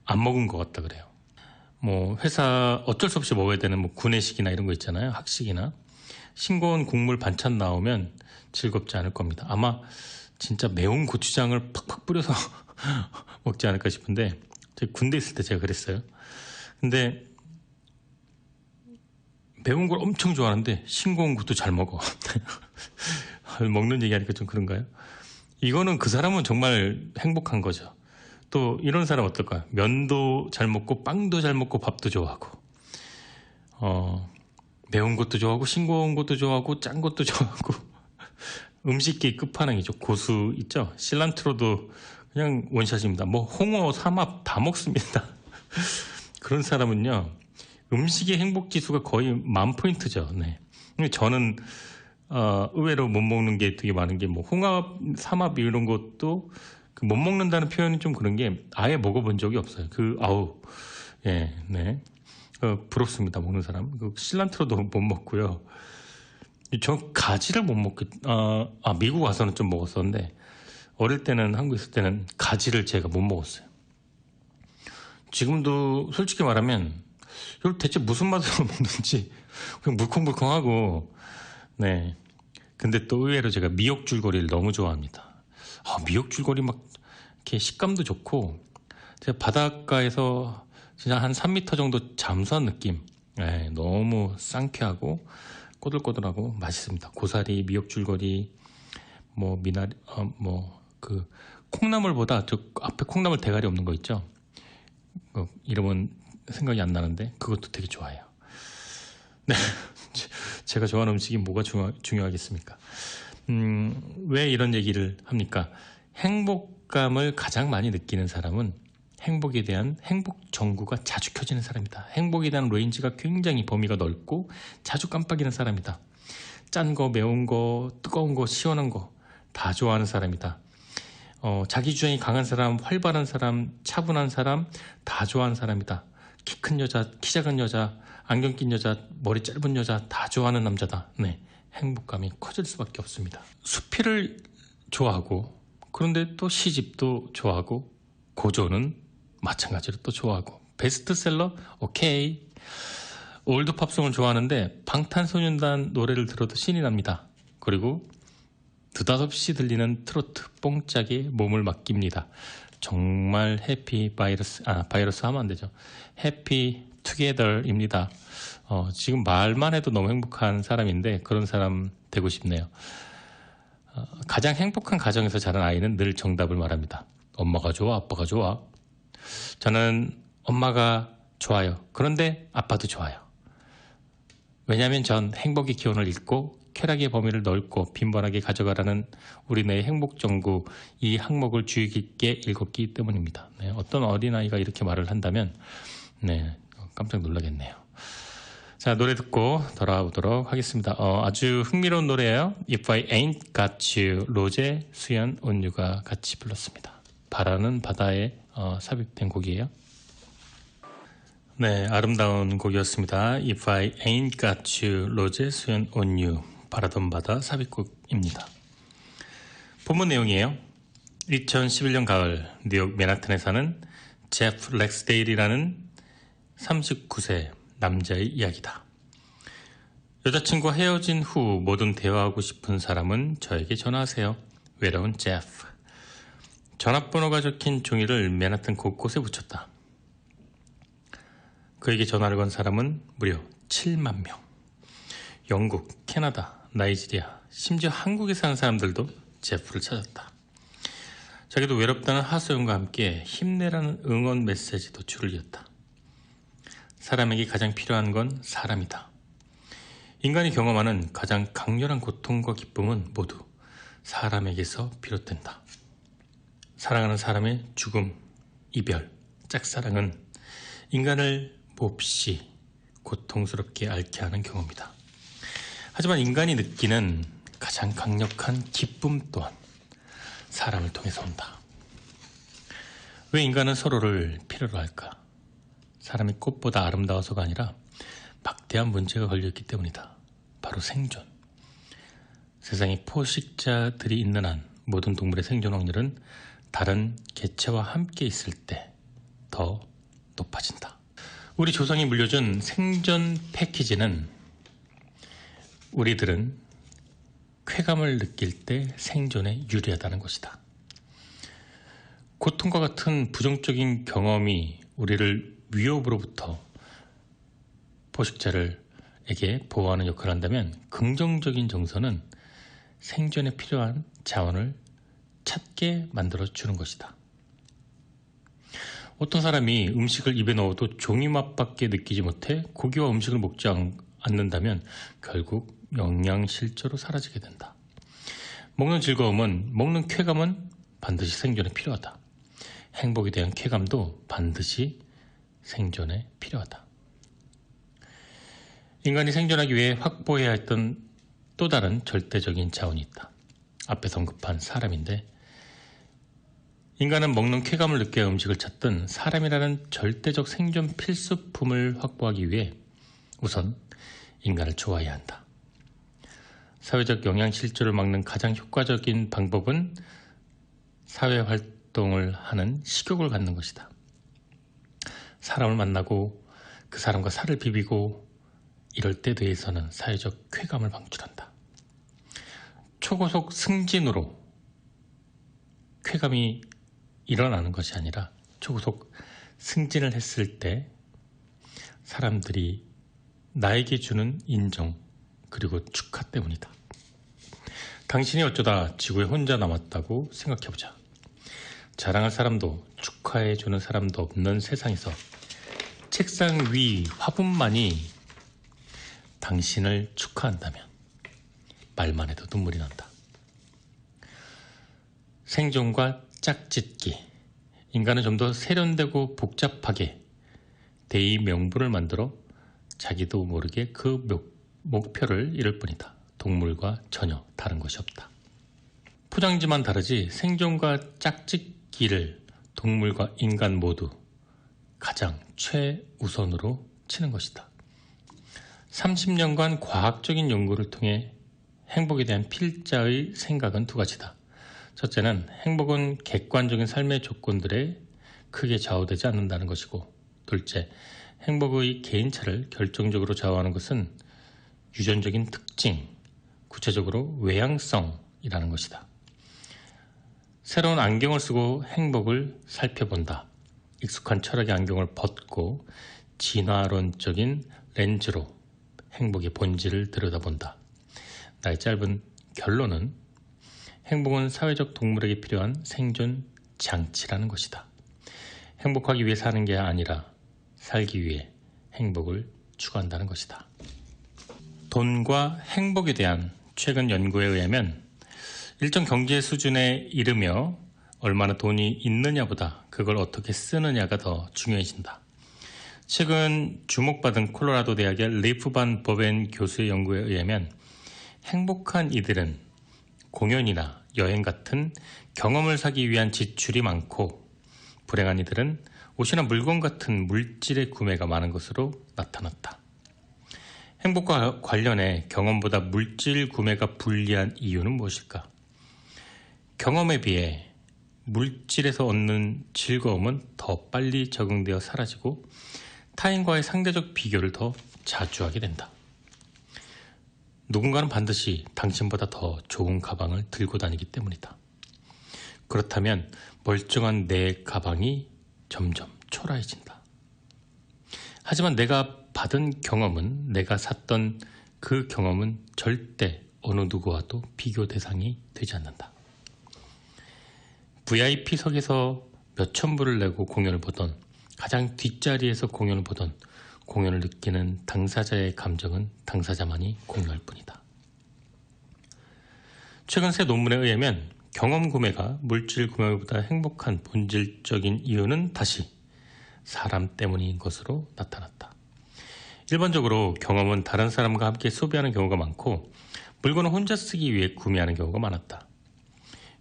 안 먹은 것 같다 그래요. 뭐 회사 어쩔 수 없이 먹어야 되는 뭐 구내식이나 이런 거 있잖아요. 학식이나 싱거운 국물 반찬 나오면 즐겁지 않을 겁니다. 아마 진짜 매운 고추장을 팍팍 뿌려서 먹지 않을까 싶은데, 제가 군대 있을 때 제가 그랬어요. 근데 매운 걸 엄청 좋아하는데 싱거운 것도 잘 먹어. 먹는 얘기하니까 좀 그런가요? 이거는 그 사람은 정말 행복한 거죠. 또 이런 사람 어떨까요? 면도 잘 먹고 빵도 잘 먹고 밥도 좋아하고 매운 것도 좋아하고 싱거운 것도 좋아하고 짠 것도 좋아하고 음식계 끝판왕이죠. 고수 있죠? 실란트로도 그냥 원샷입니다. 뭐 홍어, 삼합 다 먹습니다. 그런 사람은요, 음식의 행복지수가 거의 10,000포인트죠. 네. 저는 의외로 못 먹는 게 되게 많은 게, 뭐 홍합, 삼합 이런 것도 못 먹는다는 표현이 좀 그런 게, 아예 먹어본 적이 없어요. 예, 네. 부럽습니다. 먹는 사람. 실란트로도 못 먹고요. 저 가지를 못 먹겠. 미국 와서는 좀 먹었었는데, 어릴 때는, 한국에 있을 때는 가지를 제가 못 먹었어요. 지금도 솔직히 말하면 이걸 대체 무슨 맛으로 먹는지 그냥 물컹물컹하고. 네. 근데 또 의외로 제가 미역줄거리를 너무 좋아합니다. 미역줄거리 막 이렇게 식감도 좋고, 제가 바닷가에서 진짜 한 3m 정도 잠수한 느낌. 네, 너무 상쾌하고 꼬들꼬들하고 맛있습니다. 고사리, 미역줄거리, 뭐 미나리, 콩나물보다 저 앞에 콩나물 대가리 없는 거 있죠? 이름은 생각이 안 나는데 그것도 되게 좋아해요. 네, 제가 좋아하는 음식이 뭐가 중요하겠습니까? 왜 이런 얘기를 합니까? 행복감을 가장 많이 느끼는 사람은 행복에 대한 행복 전구가 자주 켜지는 사람이다. 행복에 대한 레인지가 굉장히 범위가 넓고 자주 깜빡이는 사람이다. 짠 거, 매운 거, 뜨거운 거, 시원한 거 다 좋아하는 사람이다. 자기 주장이 강한 사람, 활발한 사람, 차분한 사람 다 좋아하는 사람이다. 키 큰 여자, 키 작은 여자, 안경 낀 여자, 머리 짧은 여자 다 좋아하는 남자다. 네, 행복감이 커질 수밖에 없습니다. 수필을 좋아하고, 그런데 또 시집도 좋아하고, 고전은 마찬가지로 또 좋아하고, 베스트셀러 오케이. 올드 팝송을 좋아하는데 방탄소년단 노래를 들어도 신이 납니다. 그리고 느닷없이 들리는 트로트 뽕짝에 몸을 맡깁니다. 정말 해피 바이러스, 바이러스 하면 안 되죠. 해피 투게더입니다. 지금 말만 해도 너무 행복한 사람인데 그런 사람 되고 싶네요. 가장 행복한 가정에서 자란 아이는 늘 정답을 말합니다. 엄마가 좋아, 아빠가 좋아. 저는 엄마가 좋아요. 그런데 아빠도 좋아요. 왜냐하면 전 행복의 기원을 읽고 쾌락의 범위를 넓고 빈번하게 가져가라는 우리네의 행복정구 이 항목을 주의 깊게 읽었기 때문입니다. 네, 어떤 어린아이가 이렇게 말을 한다면 깜짝 놀라겠네요. 자, 노래 듣고 돌아오도록 하겠습니다. 아주 흥미로운 노래예요. If I Ain't Got You, 로제, 수연, 온유가 같이 불렀습니다. 바라는 바다에 삽입된 곡이에요. 네, 아름다운 곡이었습니다. If I Ain't Got You, 로제, 수연, 온유, 바라던 바다 삽입곡입니다. 본문 내용이에요. 2011년 가을 뉴욕 맨하탄에 사는 제프 렉스데일이라는 39세 남자의 이야기다. 여자친구와 헤어진 후 뭐든 대화하고 싶은 사람은 저에게 전화하세요. 외로운 제프. 전화번호가 적힌 종이를 맨하탄 곳곳에 붙였다. 그에게 전화를 건 사람은 무려 7만 명. 영국, 캐나다, 나이지리아, 심지어 한국에 사는 사람들도 제프를 찾았다. 자기도 외롭다는 하소연과 함께 힘내라는 응원 메시지도 줄을 이었다. 사람에게 가장 필요한 건 사람이다. 인간이 경험하는 가장 강렬한 고통과 기쁨은 모두 사람에게서 비롯된다. 사랑하는 사람의 죽음, 이별, 짝사랑은 인간을 몹시 고통스럽게 앓게 하는 경험이다. 하지만 인간이 느끼는 가장 강력한 기쁨 또한 사람을 통해서 온다. 왜 인간은 서로를 필요로 할까? 사람이 꽃보다 아름다워서가 아니라 막대한 문제가 걸려있기 때문이다. 바로 생존. 세상에 포식자들이 있는 한 모든 동물의 생존 확률은 다른 개체와 함께 있을 때 더 높아진다. 우리 조상이 물려준 생존 패키지는 우리들은 쾌감을 느낄 때 생존에 유리하다는 것이다. 고통과 같은 부정적인 경험이 우리를 위협으로부터 포식자에게 보호하는 역할을 한다면 긍정적인 정서는 생존에 필요한 자원을 찾게 만들어주는 것이다. 어떤 사람이 음식을 입에 넣어도 종이맛밖에 느끼지 못해 고기와 음식을 먹지 않는다면 결국 영양실조로 사라지게 된다. 먹는 즐거움은, 먹는 쾌감은 반드시 생존에 필요하다. 행복에 대한 쾌감도 반드시 생존에 필요하다. 인간이 생존하기 위해 확보해야 했던 또 다른 절대적인 자원이 있다. 앞에서 언급한 사람인데, 인간은 먹는 쾌감을 느껴야 음식을 찾든 사람이라는 절대적 생존 필수품을 확보하기 위해 우선 인간을 좋아해야 한다. 사회적 영양실조를 막는 가장 효과적인 방법은 사회활동을 하는 식욕을 갖는 것이다. 사람을 만나고 그 사람과 살을 비비고 이럴 때 뇌에서는 사회적 쾌감을 방출한다. 초고속 승진으로 쾌감이 일어나는 것이 아니라 초고속 승진을 했을 때 사람들이 나에게 주는 인정 그리고 축하 때문이다. 당신이 어쩌다 지구에 혼자 남았다고 생각해보자. 자랑할 사람도 축하해주는 사람도 없는 세상에서 책상 위 화분만이 당신을 축하한다면 말만 해도 눈물이 난다. 생존과 짝짓기. 인간은 좀 더 세련되고 복잡하게 대의 명분을 만들어 자기도 모르게 그 목표를 이룰 뿐이다. 동물과 전혀 다른 것이 없다. 포장지만 다르지 생존과 짝짓기를 동물과 인간 모두 가장 최우선으로 치는 것이다. 30년간 과학적인 연구를 통해 행복에 대한 필자의 생각은 두 가지다. 첫째는 행복은 객관적인 삶의 조건들에 크게 좌우되지 않는다는 것이고, 둘째, 행복의 개인차를 결정적으로 좌우하는 것은 유전적인 특징, 구체적으로 외향성 이라는 것이다. 새로운 안경을 쓰고 행복을 살펴본다. 익숙한 철학의 안경을 벗고 진화론적인 렌즈로 행복의 본질을 들여다본다. 나의 짧은 결론은 행복은 사회적 동물에게 필요한 생존 장치라는 것이다. 행복하기 위해 사는 게 아니라 살기 위해 행복을 추구한다는 것이다. 돈과 행복에 대한 최근 연구에 의하면 일정 경제 수준에 이르며 얼마나 돈이 있느냐보다 그걸 어떻게 쓰느냐가 더 중요해진다. 최근 주목받은 콜로라도 대학의 리프 반 버벤 교수의 연구에 의하면 행복한 이들은 공연이나 여행 같은 경험을 사기 위한 지출이 많고 불행한 이들은 옷이나 물건 같은 물질의 구매가 많은 것으로 나타났다. 행복과 관련해 경험보다 물질 구매가 불리한 이유는 무엇일까? 경험에 비해 물질에서 얻는 즐거움은 더 빨리 적응되어 사라지고 타인과의 상대적 비교를 더 자주 하게 된다. 누군가는 반드시 당신보다 더 좋은 가방을 들고 다니기 때문이다. 그렇다면 멀쩡한 내 가방이 점점 초라해진다. 하지만 내가 받은 경험은, 내가 샀던 그 경험은 절대 어느 누구와도 비교 대상이 되지 않는다. VIP석에서 몇천 불을 내고 공연을 보던, 가장 뒷자리에서 공연을 보던, 공연을 느끼는 당사자의 감정은 당사자만이 공유할 뿐이다. 최근 새 논문에 의하면 경험 구매가 물질 구매보다 행복한 본질적인 이유는 다시 사람 때문인 것으로 나타났다. 일반적으로 경험은 다른 사람과 함께 소비하는 경우가 많고 물건을 혼자 쓰기 위해 구매하는 경우가 많았다.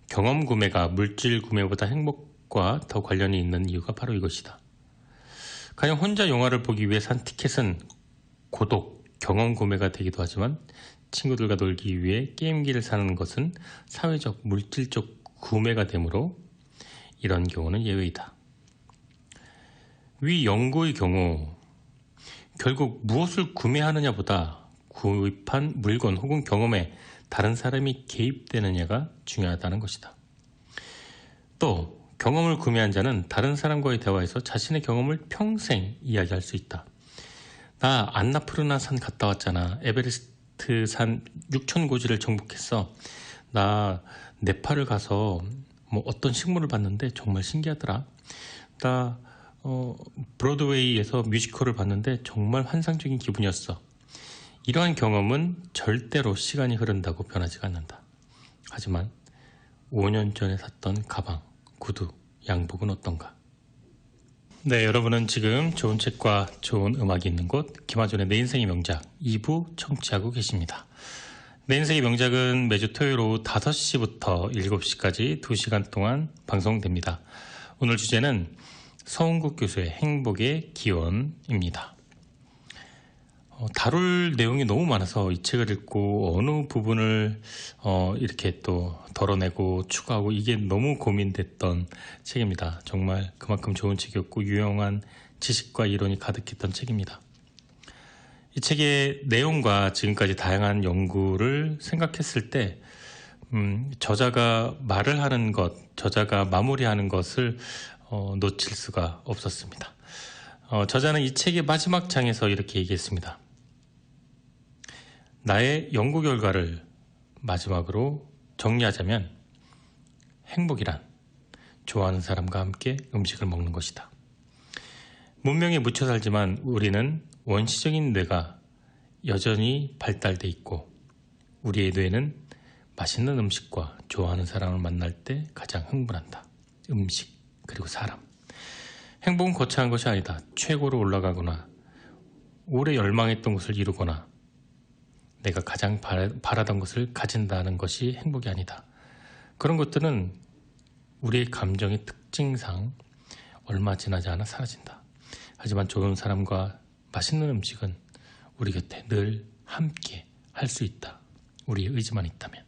경험 구매가 물질 구매보다 행복과 더 관련이 있는 이유가 바로 이것이다. 가령 혼자 영화를 보기 위해 산 티켓은 고독, 경험 구매가 되기도 하지만 친구들과 놀기 위해 게임기를 사는 것은 사회적, 물질적 구매가 되므로 이런 경우는 예외이다. 위 연구의 경우 결국 무엇을 구매하느냐보다 구입한 물건 혹은 경험에 다른 사람이 개입되느냐가 중요하다는 것이다. 또 경험을 구매한 자는 다른 사람과의 대화에서 자신의 경험을 평생 이야기할 수 있다. 나 안나푸르나 산 갔다 왔잖아. 에베레스트 산 6,000고지를 정복했어. 나 네팔을 가서 어떤 식물을 봤는데 정말 신기하더라. 나 브로드웨이에서 뮤지컬을 봤는데 정말 환상적인 기분이었어. 이러한 경험은 절대로 시간이 흐른다고 변하지가 않는다. 하지만 5년 전에 샀던 가방, 구두, 양복은 어떤가? 네, 여러분은 지금 좋은 책과 좋은 음악이 있는 곳 김하준의 내 인생의 명작 2부 청취하고 계십니다. 내 인생의 명작은 매주 토요일 오후 5시부터 7시까지 2시간 동안 방송됩니다. 오늘 주제는 서운국 교수의 행복의 기원입니다. 다룰 내용이 너무 많아서 이 책을 읽고 어느 부분을 이렇게 또 덜어내고 추가하고 이게 너무 고민됐던 책입니다. 정말 그만큼 좋은 책이었고 유용한 지식과 이론이 가득했던 책입니다. 이 책의 내용과 지금까지 다양한 연구를 생각했을 때 저자가 말을 하는 것, 저자가 마무리하는 것을 놓칠 수가 없었습니다. 저자는 이 책의 마지막 장에서 이렇게 얘기했습니다. 나의 연구 결과를 마지막으로 정리하자면 행복이란 좋아하는 사람과 함께 음식을 먹는 것이다. 문명에 묻혀 살지만 우리는 원시적인 뇌가 여전히 발달돼 있고 우리의 뇌는 맛있는 음식과 좋아하는 사람을 만날 때 가장 흥분한다. 음식 그리고 사람. 행복은 거창한 것이 아니다. 최고로 올라가거나 오래 열망했던 것을 이루거나 내가 가장 바라던 것을 가진다는 것이 행복이 아니다. 그런 것들은 우리의 감정의 특징상 얼마 지나지 않아 사라진다. 하지만 좋은 사람과 맛있는 음식은 우리 곁에 늘 함께 할 수 있다. 우리의 의지만 있다면.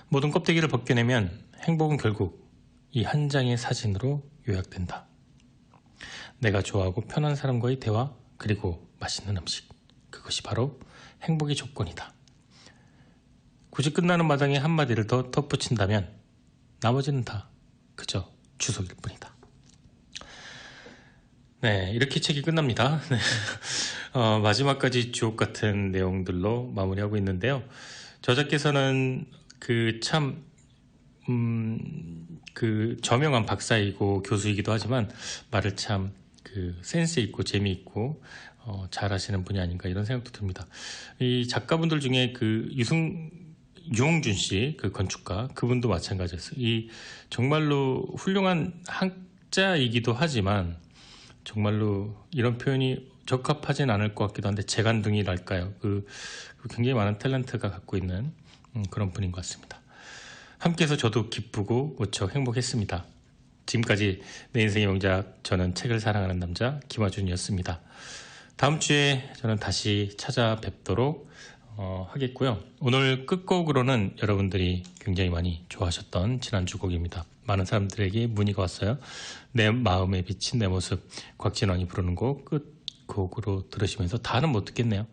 모든 껍데기를 벗겨내면 행복은 결국 이 한 장의 사진으로 요약된다. 내가 좋아하고 편한 사람과의 대화 그리고 맛있는 음식. 그것이 바로 행복의 조건이다. 굳이 끝나는 마당에 한마디를 더 덧붙인다면 나머지는 다 그저 주석일 뿐이다. 네, 이렇게 책이 끝납니다. 네. 마지막까지 주옥 같은 내용들로 마무리하고 있는데요. 저자께서는 저명한 박사이고 교수이기도 하지만 말을 참 센스 있고 재미있고 잘하시는 분이 아닌가 이런 생각도 듭니다. 이 작가분들 중에 유홍준 씨, 건축가, 그분도 마찬가지였어요. 정말로 훌륭한 학자이기도 하지만 정말로 이런 표현이 적합하진 않을 것 같기도 한데 재간둥이랄까요? 굉장히 많은 탤런트가 갖고 있는 그런 분인 것 같습니다. 함께해서 저도 기쁘고 무척 행복했습니다. 지금까지 내 인생의 명작, 저는 책을 사랑하는 남자 김화준이었습니다. 다음 주에 저는 다시 찾아뵙도록 하겠고요. 오늘 끝곡으로는 여러분들이 굉장히 많이 좋아하셨던 지난주 곡입니다. 많은 사람들에게 문의가 왔어요. 내 마음에 비친 내 모습, 곽진원이 부르는 곡 끝곡으로 들으시면서 다는 못 듣겠네요.